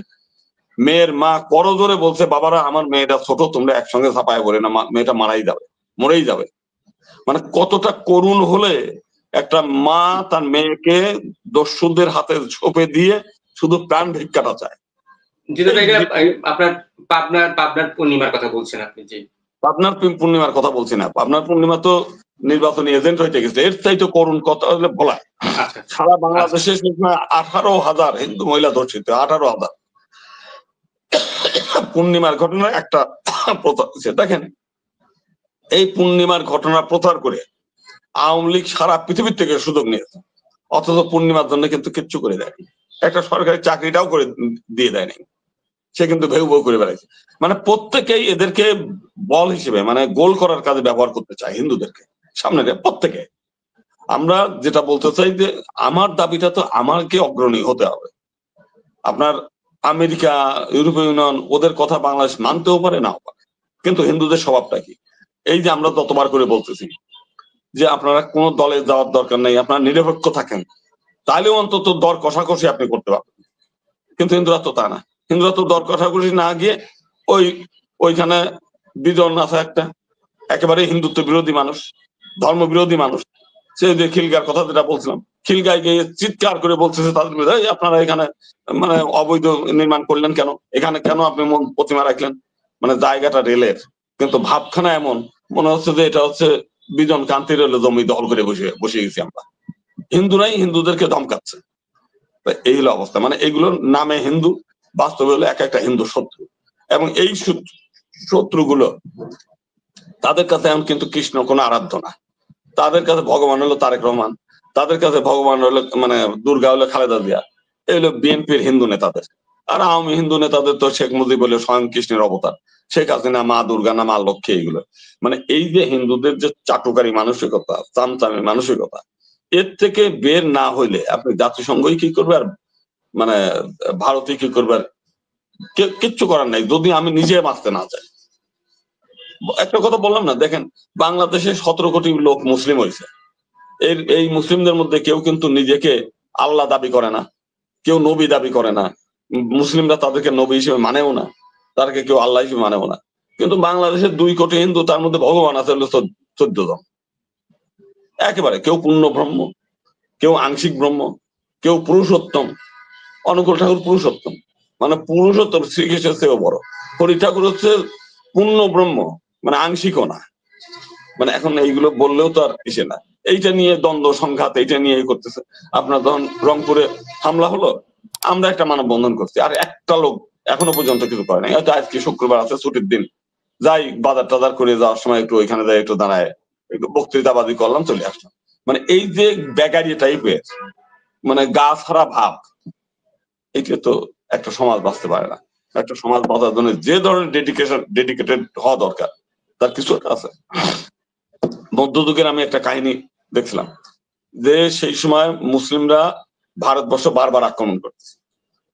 [SPEAKER 2] মেয়ের মা করজোরে বলছে, বাবারা আমার মেয়েটা ছোট, তোমরা একসঙ্গে ঝাঁপায় পড়ে না, মেয়েটা মরেই যাবে। মানে কতটা করুণ হলে একটা মা তার মেয়েকে দস্যুদের হাতে ছোপে দিয়ে শুধু প্রাণ ভিক্ষাটা চায়।
[SPEAKER 1] আপনার পাবনার পূর্ণিমার কথা বলছেন আপনি? জি,
[SPEAKER 2] পাবনার পূর্ণিমার কথা বলছি না, পাবনার পূর্ণিমা তো নির্বাচনী এজেন্ট হইতে গেছে। এর চাইতে করুণ কথা হলে বলায়। সারা বাংলাদেশে 18,000 হিন্দু মহিলা ধর্ষিত, 18,000। পূর্ণিমার ঘটনা একটা প্রচার হচ্ছে। দেখেন, এই পূর্ণিমার ঘটনা প্রচার করে আওয়ামী লীগ সারা পৃথিবীর থেকে সুযোগ নিয়েছে, অথচ পূর্ণিমার জন্য কিন্তু কিচ্ছু করে দেয়নি। একটা সরকারি চাকরিটাও করে দিয়ে দেয়নি, সে কিন্তু ভেউ ভেউ করে বেড়াইছে। মানে প্রত্যেকেই এদেরকে বল হিসেবে, মানে গোল করার কাজে ব্যবহার করতে চায় হিন্দুদেরকে সামনে। প্রত্যেকে, আমরা যেটা বলতে চাই যে আমার দাবিটা তো আমাকে অগ্রণী হতে হবে। আপনার আমেরিকা, ইউরোপীয় ইউনিয়ন, ওদের কথা বাংলাদেশ মানতেও পারে, নাও পারে, কিন্তু হিন্দুদের স্বভাবটা কি? এই যে আমরা ততবার করে বলতেছি যে আপনারা কোন দলে যাওয়ার দরকার নেই, আপনারা নিরপেক্ষ থাকেন, তাহলেও অন্তত দর কষাকষি আপনি করতে পারবেন। কিন্তু হিন্দুরা তো তা না। হিন্দুরা তো দর কষাকষি না গিয়ে ওইখানে বিজন আছে একটা একেবারে হিন্দুত্ব বিরোধী মানুষ, ধর্ম বিরোধী মানুষ, সে যে খিলগার কথা যেটা বলছিলাম, খিলগায় গিয়ে চিৎকার করে বলতেছে তাদের বিরুদ্ধে, আপনারা এখানে মানে অবৈধ নির্মাণ করলেন কেন, এখানে কেন আপনি প্রতিমা রাখলেন? মানে জায়গাটা রেলের, কিন্তু ভাবখানা এমন মনে হচ্ছে যে এটা হচ্ছে বিজন কান্তির রেলে জমি দখল করে বসে গেছি আমরা। হিন্দুরাই হিন্দুদেরকে ধমকাচ্ছে। এই হলো অবস্থা। মানে এগুলোর নামে হিন্দু, বাস্তবে হলো এক একটা হিন্দু শত্রু। এবং এই শত্রুগুলো, তাদের কাছে এখন কিন্তু কৃষ্ণ কোনো আরাধ্য না, তাদের কাছে ভগবান হলো তারেক রহমান, তাদের কাছে ভগবান হলো মানে দুর্গা হলো খালেদা জিয়া। এই হলো বিএনপির হিন্দু নেতাদের। আর আওয়ামী হিন্দু নেতাদের তো শেখ মুজিব বলে স্বয়ং কৃষ্ণের অবতার, শেখ হাসিনা মা দুর্গা না মা লক্ষ্মী। এইগুলো মানে এই যে হিন্দুদের যে চাটুকারী মানসিকতা, চামচামি মানসিকতা, এর থেকে বের না হইলে আপনি জাতিসংঘই কি করবে, আর মানে ভারতই কি করবে, কিচ্ছু করার নাই যদি আমি নিজে বাঁচতে না চাই। একটা কথা বললাম না, দেখেন বাংলাদেশে 17 কোটি লোক মুসলিম হয়েছে। এই মুসলিমদের মধ্যে কেউ কিন্তু নিজেকে আল্লাহ দাবি করে না, কেউ নবী দাবি করে না। মুসলিমরা তাদেরকে নবী হিসেবে মানেও না, তাদেরকে কেউ আল্লাহ হিসেবে মানেও না। কিন্তু বাংলাদেশের 2 কোটি হিন্দু, তার মধ্যে ভগবান আছে 14 জন একেবারে। কেউ পূর্ণ ব্রহ্ম, কেউ আংশিক ব্রহ্ম, কেউ পুরুষোত্তম। অনুকূল ঠাকুর পুরুষোত্তম, মানে পুরুষোত্তম শ্রীকৃষ্ণের চেয়েও বড়। হরি ঠাকুর হচ্ছে পূর্ণ ব্রহ্ম, মানে আংশিকও না। মানে এখন এইগুলো বললেও তো আর ইসে না। এইটা নিয়ে দ্বন্দ্ব সংঘাত, এইটা নিয়ে করতেছে। আপনার ধরুন রংপুরে হামলা হলো, আমরা একটা মানববন্ধন করছি, আর একটা লোক এখনো পর্যন্ত কিছু করে নাই। হয়তো আজকে শুক্রবার আছে, ছুটির দিন, যাই বাজার টাজার করে যাওয়ার সময় একটু ওইখানে যাই, একটু দাঁড়ায় একটু বক্তৃতাবাদী করলাম, চলে আসলাম। মানে এই যে বেকারি টাইপের মানে গা ছাড়া ভাব, এটা তো একটা সমাজ বাঁচতে পারে না। একটা সমাজ বাঁচার জন্য যে ধরনের ডেডিকেটেড হওয়া দরকার, তার কিছু একটা আছে। মধ্যযুগের আমি একটা কাহিনী দেখছিলাম যে সেই সময় মুসলিমরা ভারতবর্ষ বারবার আক্রমণ করতেছে,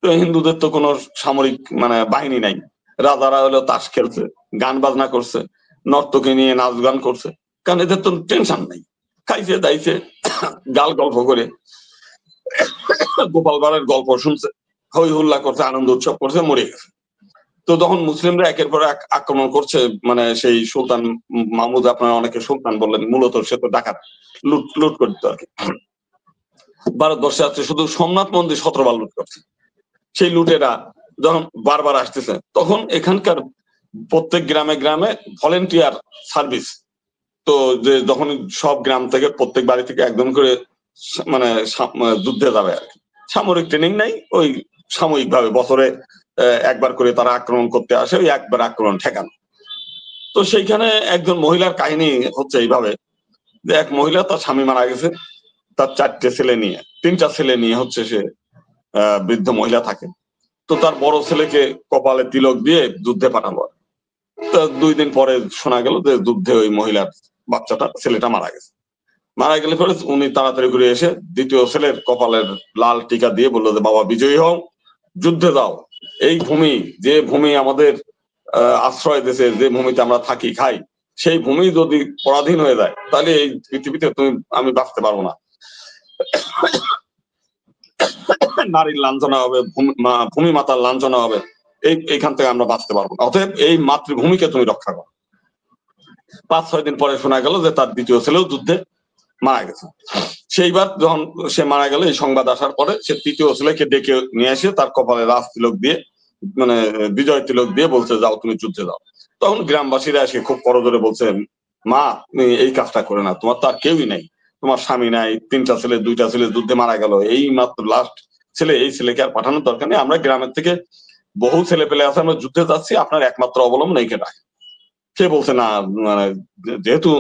[SPEAKER 2] তো হিন্দুদের তো কোনো সামরিক মানে বাহিনী নাই। রাজারা হলো তাস খেলছে, গান বাজনা করছে, নর্তকী নিয়ে নাচ গান করছে, কারণ এদের তো টেনশন নাই, খাইছে দাইছে, গাল গল্প করে গোপাল ভাঁড়ের গল্প শুনছে, হই হুল্লা করছে, আনন্দ উৎসব করছে, মরে গেছে। তো তখন মুসলিমরা একের পর এক আক্রমণ করছে, মানে সেই সুলতান মাহমুদ, আপনারা অনেকে সুলতান বললেন, মূলত সে তো ডাকাত, লুট করতো আর কি। ভারতবর্ষে আছে শুধু সোমনাথ মন্দির 17 বার লুট করছে। সেই লুটেরা যখন বারবার আসতেছে, তখন এখানকার প্রত্যেক গ্রামে গ্রামে ভলেন্টিয়ার সার্ভিস, তো যে যখন সব গ্রাম থেকে প্রত্যেক বাড়ি থেকে একজন করে মানে যুদ্ধে যাবে আর কি, সামরিক ট্রেনিং নাই, ওই সাময়িক ভাবে বছরে একবার করে তারা আক্রমণ করতে আসে, ওই একবার আক্রমণ ঠেকানো। তো সেইখানে একজন মহিলার কাহিনী হচ্ছে এইভাবে যে এক মহিলা, তার স্বামী মারা গেছে, তার 4টে ছেলে নিয়ে, 3টা ছেলে নিয়ে হচ্ছে সে বৃদ্ধ মহিলা থাকে। তো তার বড় ছেলেকে কপালে তিলক দিয়ে যুদ্ধে পাঠালো। তো 2 দিন পরে শোনা গেল যে যুদ্ধে ওই মহিলার ছেলেটা মারা গেছে। মারা গেলে পরে উনি তাড়াতাড়ি করে এসে দ্বিতীয় ছেলের কপালের লাল টিকা দিয়ে বললো যে বাবা বিজয়ী হও, যুদ্ধে যাও। এই ভূমি, যে ভূমি আমাদের আশ্রয় দিয়েছে, যে ভূমিতে আমরা থাকি খাই, সেই ভূমি যদি পরাধীন হয়ে যায়, তাহলে এই পৃথিবীতে আমি বাঁচতে পারবো না। নারীর লাঞ্ছনা হবে, ভূমি মাতার লাঞ্ছনা হবে, এইখান থেকে আমরা বাঁচতে পারবো না। অতএব এই মাতৃভূমিকে তুমি রক্ষা করো। 5-6 দিন পরে শোনা গেল যে তার দ্বিতীয় ছেলেও যুদ্ধে মারা গেছে। সেইবার যখন সে মারা গেল, এই সংবাদ আসার পরে সে তৃতীয় ছেলেকে ডেকে নিয়ে এসে তার কপালে রাজ তিলক দিয়ে, মানে বিজয় তিলক দিয়ে বলছে যাও তুমি যুদ্ধে যাও। তখন গ্রামবাসীরা এসে খুব করজোরে বলছে মা তুমি এই কাজটা করে না, তোমার তো আর কেউই নাই, তোমার স্বামী নাই, 3টা ছেলে 2টা ছেলে যুদ্ধে মারা গেল, এই মাত্র লাস্ট ছেলে, এই ছেলেকে আর পাঠানোর দরকার নেই, আমরা গ্রামের থেকে বহু ছেলে পেলে আছে, আমরা যুদ্ধে যাচ্ছি, আপনার একমাত্র অবলম্বন এইটা। সে বলছে না, মানে যেহেতু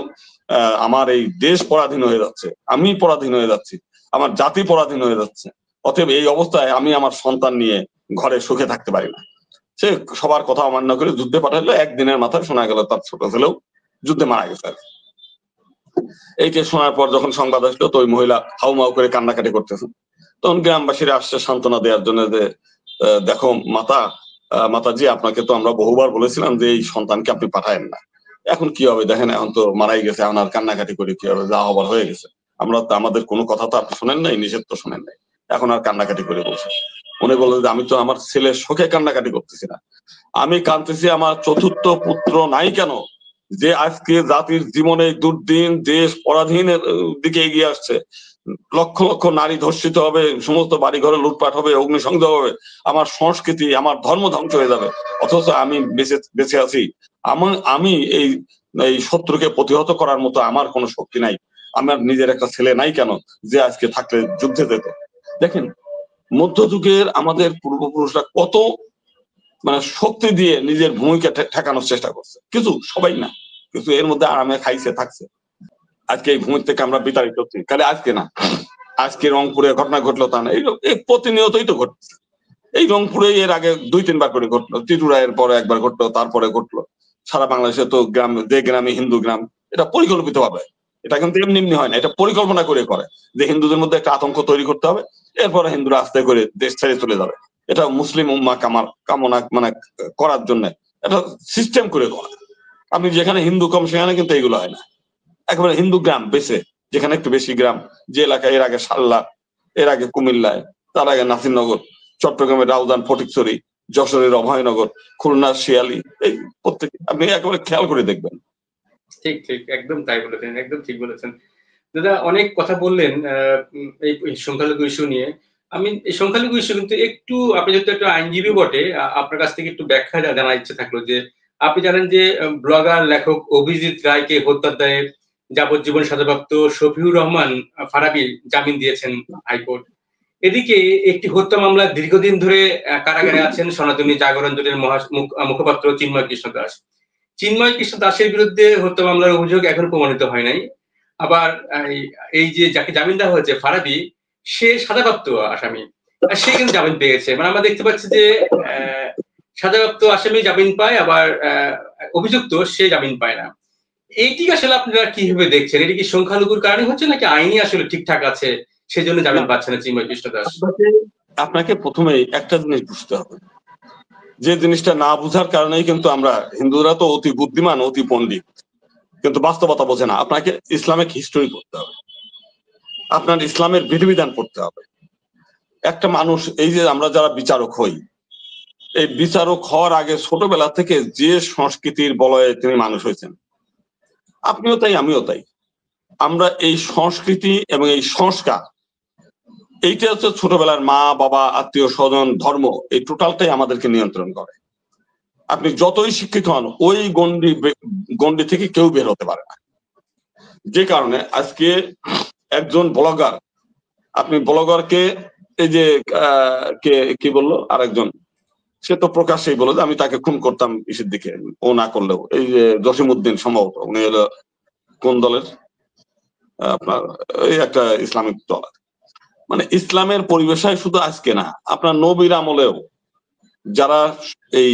[SPEAKER 2] আমার এই দেশ পরাধীন হয়ে যাচ্ছে, আমি পরাধীন হয়ে যাচ্ছি, আমার জাতি পরাধীন হয়ে যাচ্ছে, অতএব এই অবস্থায় আমি আমার সন্তান নিয়ে ঘরে সুখে থাকতে পারি না। সে সবার কথা অমান্য করে যুদ্ধে পাঠালো, একদিনের মাথায় শোনা গেল তার ছোট ছেলেও যুদ্ধে মারা গেছে। এইটা শোনার পর যখন সংবাদ আসলো, তো ওই মহিলা হাউমাউ করে কান্নাকাটি করতেছে। তখন গ্রামবাসীরা আসছে সান্ত্বনা দেওয়ার জন্য যে দেখো মাতাজি, আপনাকে তো আমরা বহুবার বলেছিলাম যে এই সন্তানকে আপনি পাঠায়েন না, এখন কি হবে দেখেন, এখন তো মারাই গেছে, এখন আর কান্নাকাটি করে কি হবে, যা হবার হয়ে গেছে, আমরা তো আমাদের কোনো কথা তো আপনি শোনেন নাই, নিষেধ তো শোনেন নাই, এখন আর কান্নাকাটি করে বলছে। উনি বললেন যে আমি তো আমার ছেলের শোকে কান্নাকাটি করতেছি না, আমি কাঁদতেছি আমার চতুর্থ পুত্র নাই কেন, যে আজকে জাতির জীবনে দুর্দিন, দেশ পরাধীনের দিকে এগিয়ে আসছে, লক্ষ লক্ষ নারী ধর্ষিত হবে, সমস্ত বাড়ি ঘরে লুটপাট হবে, অগ্নিসংযোগ হবে, আমার সংস্কৃতি আমার ধর্ম ধ্বংস হয়ে যাবে, অথচ আমি বেঁচে আছি, আমি এই এই শত্রুকে প্রতিহত করার মতো আমার কোনো শক্তি নাই, আমার নিজের একটা ছেলে নাই কেন, যে আজকে থাকলে যুদ্ধে যেত। দেখেন মধ্যযুগের আমাদের পূর্বপুরুষরা কত মানে শক্তি দিয়ে নিজের ভূমিকা ঠেকানোর চেষ্টা করছে, কিছু সবাই না, কিছু এর মধ্যে আরামে খাইছে থাকছে, আজকে এই ভূমি থেকে আমরা বিতাড়িত হচ্ছি, তাহলে আজকে না, আজকে রংপুরে ঘটনা ঘটলো তা না, এই প্রতিনিয়তই তো ঘটছে, এই রংপুরে এর আগে 2-3 বার করে ঘটলো, ত্রিপুরায়ের পরে একবার ঘটলো, তারপরে ঘটলো, সারা বাংলাদেশে তো গ্রাম, যে গ্রামে হিন্দু গ্রাম, এটা পরিকল্পিত ভাবে, এটা কিন্তু এমনি এমনি হয় না, এটা পরিকল্পনা করে করে যে হিন্দুদের মধ্যে একটা আতঙ্ক তৈরি করতে হবে, এরপরে হিন্দুরা আস্তে করে দেশ ছেড়ে চলে যাবে, এটা মুসলিম উম্মা কামনা মানে করার জন্য এটা সিস্টেম করে করা। আপনি যেখানে হিন্দু কম সেখানে কিন্তু এইগুলো হয় না, একেবারে হিন্দু গ্রাম বেছে, যেখানে একটু বেশি গ্রাম, যে এলাকায় এর আগে সাল্লা, এর আগে কুমিল্লায়, তার আগে নাসিরনগর, চট্টগ্রামের রাউজান ফটিকছড়ি, যশোরের অভয়নগর, খুলনার শিয়ালি, এই প্রত্যেকে আপনি একেবারে খেয়াল করে দেখবেন।
[SPEAKER 1] ঠিক ঠিক, একদম তাই বলেছেন, একদম ঠিক বলেছেন দাদা। অনেক কথা বললেন এই সংখ্যালঘু ইস্যু নিয়ে। আমি এই সংখ্যালঘু ইস্যু কিন্তু একটু, আপনি যেহেতু একটা আইনজীবী বটে, আপনার কাছ থেকে একটু ব্যাখ্যা জানার ইচ্ছে থাকলো যে আপনি জানেন যে ব্লগার লেখক অভিজিৎ রায়কে হত্যার দায়ে যাবজ্জীবন সাজাপ্রাপ্ত শফিউর রহমান ফারাবী জামিন দিয়েছেন হাইকোর্ট। এদিকে একটি হত্যা মামলা দীর্ঘদিন ধরে কারাগারে আছেন সনাতনী জাগরণ জোটের মুখপাত্র চিন্ময় কৃষ্ণ দাস। চিন্ময় কৃষ্ণ দাসের বিরুদ্ধে হত্যা মামলার অভিযোগ এখন প্রমাণিত হয় নাই। আবার এই যে যাকে জামিন দেওয়া হয়েছে ফারাবী, সে সাজাপ্রাপ্ত আসামি, সে কিন্তু জামিন পেয়েছে। মানে আমরা দেখতে পাচ্ছি যে সাজাপ্রাপ্ত আসামি জামিন পায়, আবার অভিযুক্ত সে জামিন পায় না। এইটি আসলে আপনারা কিভাবে দেখছেন? এটি কি সংখ্যালঘুর কারণে হচ্ছে, নাকি আইনি আসলে ঠিকঠাক আছে সেজন্য জামিন পাচ্ছে না চিন্ময় কৃষ্ণ দাস?
[SPEAKER 2] আপনাকে প্রথমে একটা জিনিস বুঝতে হবে, যে জিনিসটা না বুঝার কারণেই কিন্তু আমরা হিন্দুরা তো অতি বুদ্ধিমান, অতি পণ্ডিত, কিন্তু বাস্তবতা বোঝে না। আপনাকে ইসলামিক হিস্টোরি পড়তে হবে, আপনার ইসলামের বিধিবিধান পড়তে হবে। একটা মানুষ, এই যে আমরা যারা বিচারক হই, এই বিচারক হওয়ার আগে ছোটবেলা থেকে যে সংস্কৃতির বলয়ে তিনি মানুষ হয়েছেন, আপনিও তাই আমিও তাই, আমরা এই সংস্কৃতি এবং এই সংস্কার, এইটা হচ্ছে ছোটবেলার মা বাবা আত্মীয় স্বজন ধর্ম, এই টোটালটাই আমাদেরকে নিয়ন্ত্রণ করে। আপনি যতই শিক্ষিত হন, ওই গণ্ডি থেকে কেউ বের হতে পারে না। যে কারণে আজকে একজন ব্লগার, আপনি ব্লগারকে এই যে কি বললো আরেকজন, সে তো প্রকাশ্যেই বলে যে আমি তাকে খুন করতাম ইসের দিকে, ও না করলেও, এই যে জসিমউদ্দিন সম্ভবত, উনি হলো কোন দলের, আপনার এই একটা ইসলামিক দল। মানে ইসলামের পরিবেশায় শুধু আজকে না, আপনার নবীর আমলেও যারা এই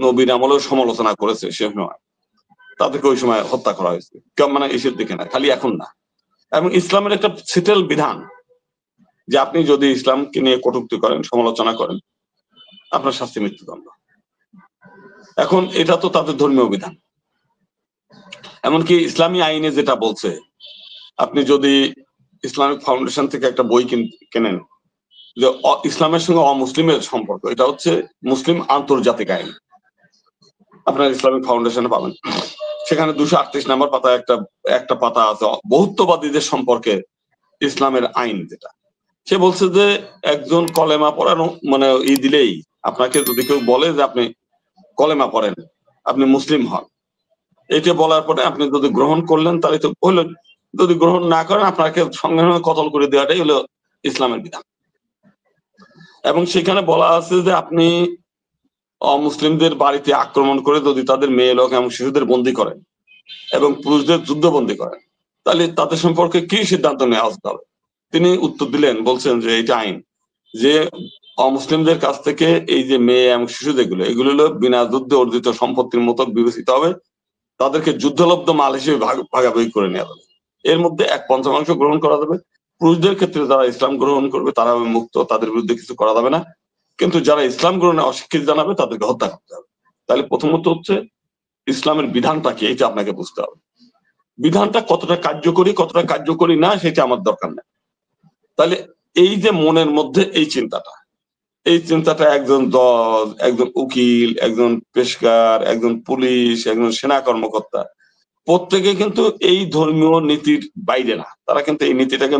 [SPEAKER 2] নবীর আমলেও সমালোচনা করেছে সে সময়, তাদেরকে ওই সময় হত্যা করা হয়েছে, মানে ইসের দিকে না, খালি এখন না। এবং ইসলামের একটা সেটেল বিধান যে আপনি যদি ইসলামকে নিয়ে কটূক্তি করেন, সমালোচনা করেন, আপনার শাস্তি মৃত্যুদণ্ড। এখন এটা তো তাদের ধর্মীয় বিধান। এমনকি ইসলামী আইনে যেটা বলছে, আপনি যদি ইসলামিক ফাউন্ডেশন থেকে একটা বই কেনেন যে ইসলামের সঙ্গে অমুসলিমের সম্পর্ক, এটা হচ্ছে মুসলিম আন্তর্জাতিক আইন, আপনার ইসলামিক ফাউন্ডেশনে পাবেন। সেখানে 238 নম্বর পাতায় একটা পাতা আছে বহুত্ববাদীদের সম্পর্কে ইসলামের আইন, যেটা সে বলছে যে একজন কলেমা পড়ানো মানে দিলেই, আপনাকে যদি কেউ বলে যে আপনি কলেমা পড়েন, আপনি মুসলিম হন, এটা বলার পরে আপনি যদি গ্রহণ করলেন তাহলে তো হলো, যদি গ্রহণ না করেন আপনাকে সঙ্গে সঙ্গে কতল করে দেওয়াটাই হলো ইসলামের বিধান। এবং সেখানে বলা আছে যে আপনি অমুসলিমদের বাড়িতে আক্রমণ করে যদি তাদের মেয়ে লোক এবং শিশুদের বন্দী করেন এবং পুরুষদের যুদ্ধবন্দী করেন, তাহলে তাদের সম্পর্কে কি সিদ্ধান্ত নেওয়া হবে? তিনি উত্তর দিলেন, বলছেন যে এটা আইন, যে অমুসলিমদের কাছ থেকে এই যে মেয়ে এবং শিশু যেগুলো, এগুলো হলো বিনা যুদ্ধে অর্জিত সম্পত্তির মতো বিবেচিত হবে, তাদেরকে যুদ্ধলব্ধ মাল হিসেবে ভাগাভাগি করে নেওয়া যাবে। এর মধ্যে 1/5 গ্রহণ করা যাবে। পুরুষদের ক্ষেত্রে যারা ইসলাম গ্রহণ করবে তারা হবে মুক্ত, তাদের বিরুদ্ধে কিছু করা যাবে না। কিন্তু যারা ইসলাম গ্রহণে অস্বীকৃতি জানাবে তাদেরকে হত্যা করতে হবে। তাহলে প্রথমত হচ্ছে ইসলামের বিধানটা কি, এটা আপনাকে বুঝতে হবে। বিধানটা কতটা কার্যকরী না সেটা আমার দরকার নেই। তাহলে এই যে মনের মধ্যে এই চিন্তাটা একজন জজ, একজন উকিল, একজন পেশকার, একজন পুলিশ, একজন সেনা কর্মকর্তা, প্রত্যেকে কিন্তু এই ধর্মীয় নীতির বাইরে না, তারা কিন্তু এই নীতিটাকে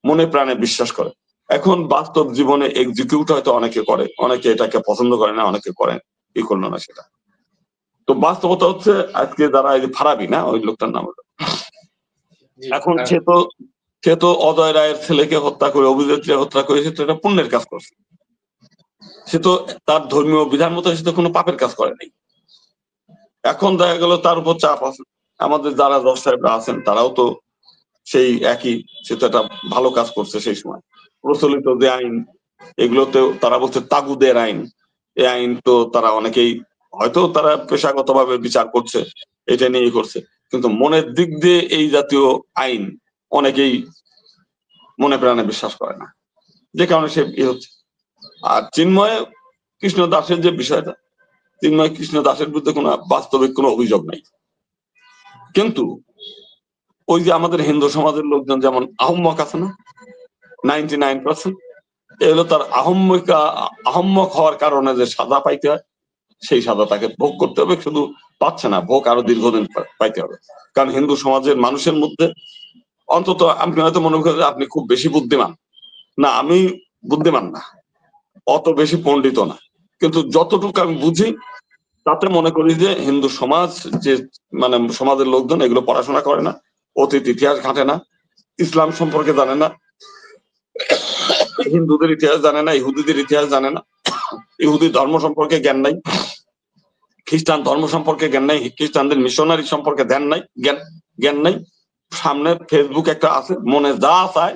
[SPEAKER 2] মনে প্রাণে বিশ্বাস করে। এখন বাস্তব জীবনে এক্সিকিউট হয়তো অনেকে করে, অনেকে এটাকে পছন্দ করে না, অনেকে করেন, কি করলো না সেটা। তো বাস্তবতা হচ্ছে আজকে যারা এই যে ফারাবি, না ওই লোকটার নাম হলো, এখন সে তো অজয় রায়ের ছেলেকে হত্যা করে, অভিনেত্রী হত্যা করে, সে তো এটা পুণ্যের কাজ করছে। সে তো তার ধর্মীয় বিধান মতো সে তো কোনো পাপের কাজ করে নাই। এখন দেখা গেল তার উপর চাপ আছে। আমাদের যারা জজ সাহেবরা আছেন তারাও তো সেই একই, সে তো একটা ভালো কাজ করছে সেই সময়। প্রচলিত যে আইন, এগুলোতে তারা বলছে তাগুদের আইন, এই আইন তো তারা অনেকেই হয়তো তারা পেশাগতভাবে বিচার করছে, এটা নিয়ে করছে, কিন্তু মনের দিক দিয়ে এই জাতীয় আইন অনেকেই মনে প্রাণে বিশ্বাস করে না, যে কারণে সে হচ্ছে। আর চিন্ময় কৃষ্ণ দাসের যে বিষয়টা, চিন্ময় কৃষ্ণ দাসের বিরুদ্ধে কোনো বাস্তবিক কোনো অভিযোগ নাই, কিন্তু ওই যে আমাদের হিন্দু সমাজের লোকজন যেমন আহম্মক আছে না, 99%, এগুলো তার আহম্মক হওয়ার কারণে যে সাজা পাইতে হয়, সেই সাজা তাকে ভোগ করতে হবে। শুধু পাচ্ছে না, ভোগ আরো দীর্ঘদিন পাইতে হবে। কারণ হিন্দু সমাজের মানুষের মধ্যে অন্তত, আপনি হয়তো মনে করেন যে আপনি খুব বেশি বুদ্ধিমান, না আমি বুদ্ধিমান না, অত বেশি পণ্ডিত না, কিন্তু যতটুকু আমি বুঝি তাতে মনে করি যে হিন্দু সমাজ, যে মানে সমাজের লোকজন এগুলো পড়াশোনা করে না, অতীত ইতিহাস ঘাটে না, ইসলাম সম্পর্কে জানে না, হিন্দুদের ইতিহাস জানে না, ইহুদিদের ইতিহাস জানে না, ইহুদি ধর্ম সম্পর্কে জ্ঞান নাই, খ্রিস্টান ধর্ম সম্পর্কে জ্ঞান নাই, খ্রিস্টানদের মিশনারি সম্পর্কে জ্ঞান নাই। সামনে ফেসবুক একটা আছে, মনে যা চায়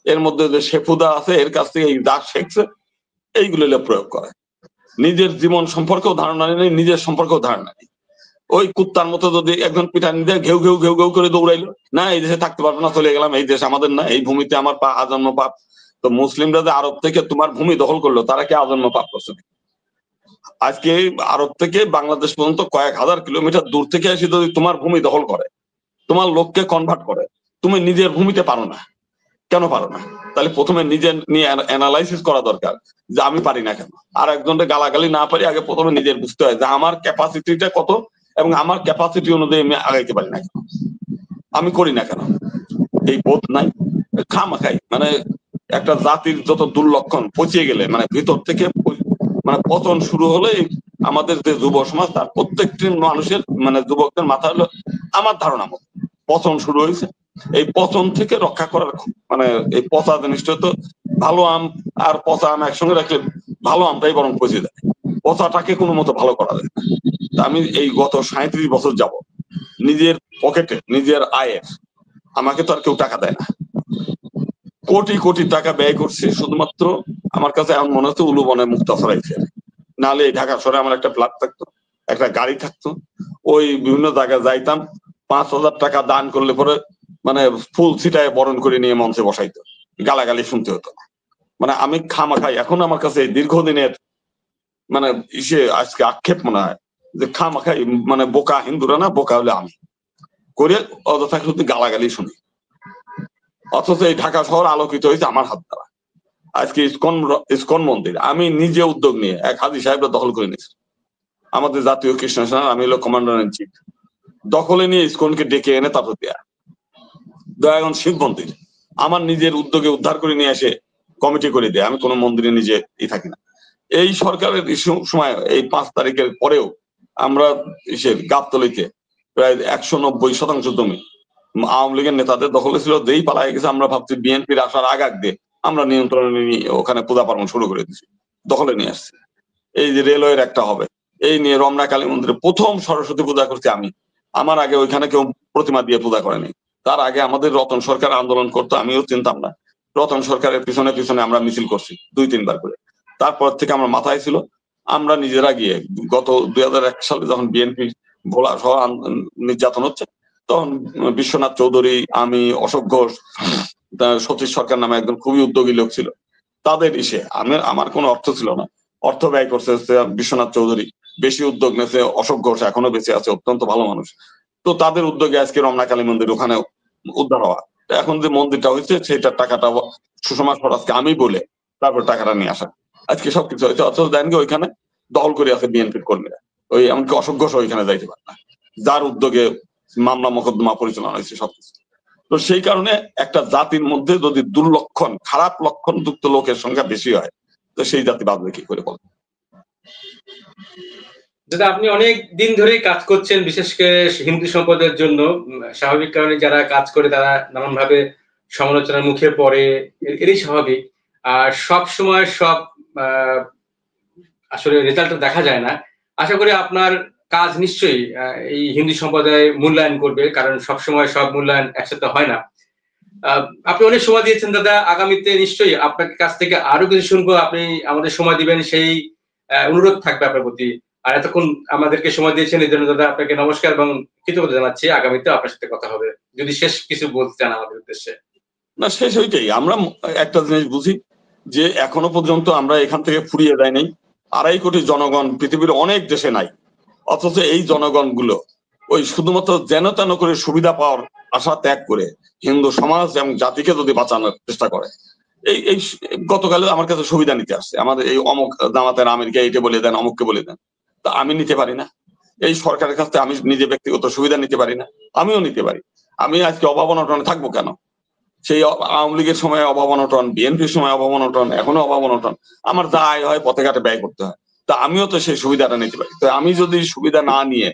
[SPEAKER 2] এর মধ্যে যে শেফুদা আছে এর কাছ থেকে এই যা শেখছে এইগুলো প্রয়োগ করে। নিজের জীবন সম্পর্কেও ধারণা নেই, নিজের সম্পর্কেও ধারণা নেই। ওই কুত্তার মতো যদি একজন পিটানি দিয়ে ঘেউ ঘেউ ঘেউ ঘেউ করে দৌড়াইলো, না এই দেশে থাকতে পারবো না, চলে গেলাম, এই দেশ আমাদের না, এই ভূমিতে আমার আজন্ম পাপ। তো মুসলিমরা যে আরব থেকে তোমার ভূমি দখল করলো, তারা কি আজন্ম পাপ করছে? আজকে আরব থেকে বাংলাদেশ পর্যন্ত কয়েক হাজার কিলোমিটার দূর থেকে এসে যদি তোমার ভূমি দখল করে, তোমার লোককে কনভার্ট করে, তুমি নিজের ভূমিতে পারো না, কেন পারো না? তাহলে প্রথমে নিজের নিয়ে অ্যানালাইসিস করা দরকার যে আমি পারি না কেন। আর একজনকে গালাগালি না পারি, আগে প্রথমে নিজের বুঝতে হয় যে আমার ক্যাপাসিটিটা কত এবং আমার ক্যাপাসিটি অনুযায়ী আমি আগাইতে পারি না কেন, আমি করি না কেন, এই বোধ নাই। খামাখাই মানে একটা জাতির যত দুর্লক্ষণ পচিয়ে গেলে, মানে ভিতর থেকে মানে পতন শুরু হলে আমাদের যে যুব সমাজ, তার প্রত্যেকটি মানুষের মানে যুবকদের মাথা হলো আমার ধারণা মতো পতন শুরু হয়েছে। এই পতন থেকে রক্ষা করার মানে এই পচা জিনিসটা তো, ভালো আম আর পচা আম একসঙ্গে রাখলে ভালো আমটাই বরং পচে যায়, পচাটাকে কোনো মতো ভালো করা যায় না। আমি এই গত 37 বছর যাব নিজের পকেটে, নিজের আয়ের, আমাকে তো আর কেউ টাকা দেয় না, কোটি কোটি টাকা ব্যয় করছি শুধুমাত্র, আমার কাছে এমন মনে হচ্ছে উলুবনে মুক্তাফর আইছে, নাহলে এই ঢাকা শহরে আমার একটা ফ্ল্যাট থাকতো, একটা গাড়ি থাকতো, ওই বিভিন্ন জায়গায় যাইতাম, 5,000 টাকা দান করলে পরে মানে ফুল ছিটায় বরণ করে নিয়ে মঞ্চে বসাইতো, গালাগালি শুনতে হতো না। মানে আমি খামাখাই, এখন আমার কাছে দীর্ঘদিনের মানে আজকে আক্ষেপ মনে হয় যে খামাখাই মানে বোকা হিন্দুরা না, বোকা হলে আমি করে অযথা শুধু গালাগালি শুনি। অথচ এই ঢাকা শহর আলোকিত হয়েছে আমার হাত দ্বারা। আজকে ইসকন মন্দির আমি নিজে উদ্যোগ নিয়ে এক হাজি সাহেবরা দখল করে নিয়েছি, আমাদের জাতীয় কৃষ্ণ সেনা, আমি হলো কমান্ডার ইন চিফ, দখলে নিয়ে ইসকনকে ডেকে এনে তারপর দেয়া। দয়াগঞ্জ শিব মন্দির আমার নিজের উদ্যোগে উদ্ধার করে নিয়ে এসে কমিটি করে দেয়, আমি কোনো মন্দিরে নিজে থাকি না। এই সরকারের সময় এই 5 তারিখের পরেও আমরা গাবতলীতে প্রায় 190% জমি আওয়ামী লীগের নেতাদের দখলে ছিল, যেই পালায় গেছে আমরা ভাবছি বিএনপির আসার আগ দিয়ে আমরা নিয়ন্ত্রণে নিয়ে ওখানে পূজা পার্বণ শুরু করে দিচ্ছি, দখলে নিয়ে আসছি। এই যে রেলওয়ের একটা হবে, এই নিয়ে রমনা কালী মন্দিরে প্রথম সরস্বতী পূজা করছি আমি, আমার আগে ওইখানে কেউ প্রতিমা দিয়ে পূজা করেনি। তার আগে আমাদের রতন সরকার আন্দোলন করতো, আমিও চিনতাম না, রতন সরকারের পিছনে পিছনে আমরা মিছিল করছি 2-3 বার করে। তারপর থেকে আমরা মাথায় ছিল, আমরা নিজেরা গিয়ে গত 2001 সালে যখন বিএনপি ভোলা সহ নির্যাতন হচ্ছে, তখন বিশ্বনাথ চৌধুরী, আমি, অশোক ঘোষ, সতীশ সরকার নামে একজন খুবই উদ্যোগী লোক ছিল, তাদের আমার কোনো অর্থ ছিল না, অর্থ ব্যয় করছে বিশ্বনাথ চৌধুরী, বেশি উদ্যোগ নেছে অশোক ঘোষ, এখনো বেঁচে আছে, অত্যন্ত ভালো মানুষ। তো তাদের উদ্যোগে আজকে রমনা কালী মন্দির ওখানে উদ্ধার হওয়া। এখন যে মন্দিরটা হয়েছে সেটার টাকাটা সুষমা স্বরাজকে আমি বলে তারপর টাকাটা নিয়ে আসা, আজকে সবকিছু হয়েছে। অথচ দেখেন ওইখানে দখল করে আছে বিএনপির কর্মীরা, ওই এমনকি অশোক ঘোষ ওইখানে যাইতে পারে না, যার উদ্যোগে মামলা মোকদ্দমা পরিচালনা হয়েছে সবকিছু। তো সেই কারণে একটা জাতির মধ্যে যদি দুর্লক্ষণ, খারাপ লক্ষণ যুক্ত লোকের সংখ্যা বেশি হয়, তো সেই জাতি বাঁচবে কি করে বলবো?
[SPEAKER 1] দাদা, আপনি অনেক দিন ধরেই কাজ করছেন, বিশেষ করে হিন্দু সম্পদের জন্য। স্বাভাবিক কারণে যারা কাজ করে তারা নানান ভাবে সমালোচনার মুখে পড়ে, এরই স্বাভাবিক। আর সব সময় সব আসলে রেজাল্ট দেখা যায় না। আশা করি আপনার কাজ নিশ্চয়ই এই হিন্দু সম্প্রদায় মূল্যায়ন করবে, কারণ সবসময় সব মূল্যায়ন একসাথে হয় না। আপনি অনেক সময় দিয়েছেন দাদা, আগামীতে নিশ্চয়ই আপনার কাছ থেকে আরো কিছু শুনবো, আপনি আমাদের সময় দিবেন, সেই অনুরোধ থাকবে আপনার প্রতি। আর এতক্ষণ আমাদেরকে সময় দিয়েছেন এই জন্য দাদা আপনাকে নমস্কার এবং কৃতজ্ঞতা জানাচ্ছি। আগামীতে আপনার সাথে কথা হবে, যদি শেষ কিছু বলতে চান আমাদের উদ্দেশ্যে।
[SPEAKER 2] না, শেষ ওইটাই, আমরা একটা জিনিস বুঝি যে এখনো পর্যন্ত আমরা এখান থেকে ফুরিয়ে দেয় নাই। 2.5 কোটি জনগণ পৃথিবীর অনেক দেশে নাই, অথচ এই জনগণ গুলো ওই শুধুমাত্র যেন তেন করে সুবিধা পাওয়ার আশা ত্যাগ করে হিন্দু সমাজ এবং জাতিকে যদি বাঁচানোর চেষ্টা করে। এই গতকালে আমার কাছে সুবিধা নিতে আসছে, আমাদের এই অমুক জামাতের আমিরকে এইটা বলে দেন, অমুককে বলে দেন, তা আমি নিতে পারি না। এই সরকারের কাছ থেকে আমি নিজে ব্যক্তিগত সুবিধা নিতে পারি না, আমিও নিতে পারি। আমি আজকে অভাব অনটনে থাকবো কেন? সেই আওয়ামী লীগের সময় অভাব অনটন, বিএনপির সময় অভাব অনটন, এখনো অভাব অনটন, আমার যা আয় হয় পথে ঘাটে ব্যয় করতে হয়, তা আমিও তো সেই সুবিধাটা নিতে পারি। তো আমি যদি সুবিধা না নিয়ে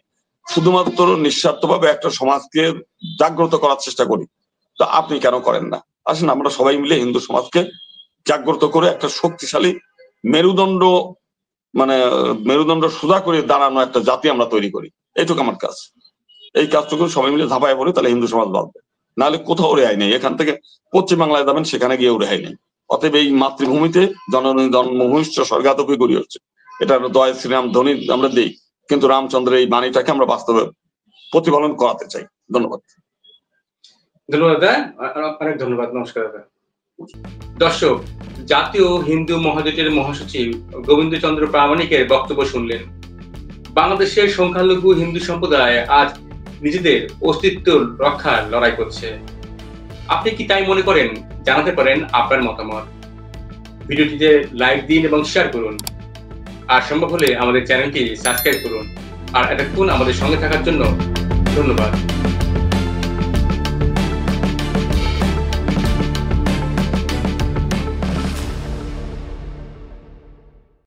[SPEAKER 2] শুধুমাত্র নিঃস্বার্থভাবে একটা সমাজকে জাগ্রত করার চেষ্টা করি, তা আপনি কেন করেন না? আসেন আমরা সবাই মিলে হিন্দু সমাজকে জাগ্রত করে একটা শক্তিশালী মেরুদণ্ড, মানে মেরুদণ্ড সোজা করে দাঁড়ানো একটা জাতি আমরা তৈরি করি। এইটুকু আমার কাজ। এই কাজটুকু সবাই মিলে ঝাঁপায় পড়ে, তাহলে হিন্দু সমাজ বাঁচবে। নাহলে কোথাও রেহাই নেই। এখান থেকে পশ্চিম বাংলায় যাবেন, সেখানে গিয়েও রেহাই নেই। অতএব এই মাতৃভূমিতে জননী জন্মভূমিষ্ঠ স্বর্গাদপি গড়ে হচ্ছে, এটা দয় শ্রীরাম ধ্বনি আমরা দেই, কিন্তু রামচন্দ্রের এই বাণীটাকে আমরা বাস্তবে প্রতিফলন করাতে চাই। ধন্যবাদ।
[SPEAKER 1] ধন্যবাদ দাদা, অনেক ধন্যবাদ। নমস্কার দাদা। দর্শক, জাতীয় হিন্দু মহাজোটের মহাসচিব গোবিন্দচন্দ্র প্রামাণিকের বক্তব্য শুনলেন। বাংলাদেশের সংখ্যালঘু হিন্দু সম্প্রদায় আজ নিজেদের অস্তিত্ব রক্ষার লড়াই করছে। আপনি কি তাই মনে করেন? জানাতে পারেন আপনার মতামত। ভিডিওটিতে লাইক দিন এবং শেয়ার করুন, আর সম্ভব হলে আমাদের চ্যানেলটি সাবস্ক্রাইব করুন। আর এতক্ষণ আমাদের সঙ্গে থাকার জন্য ধন্যবাদ।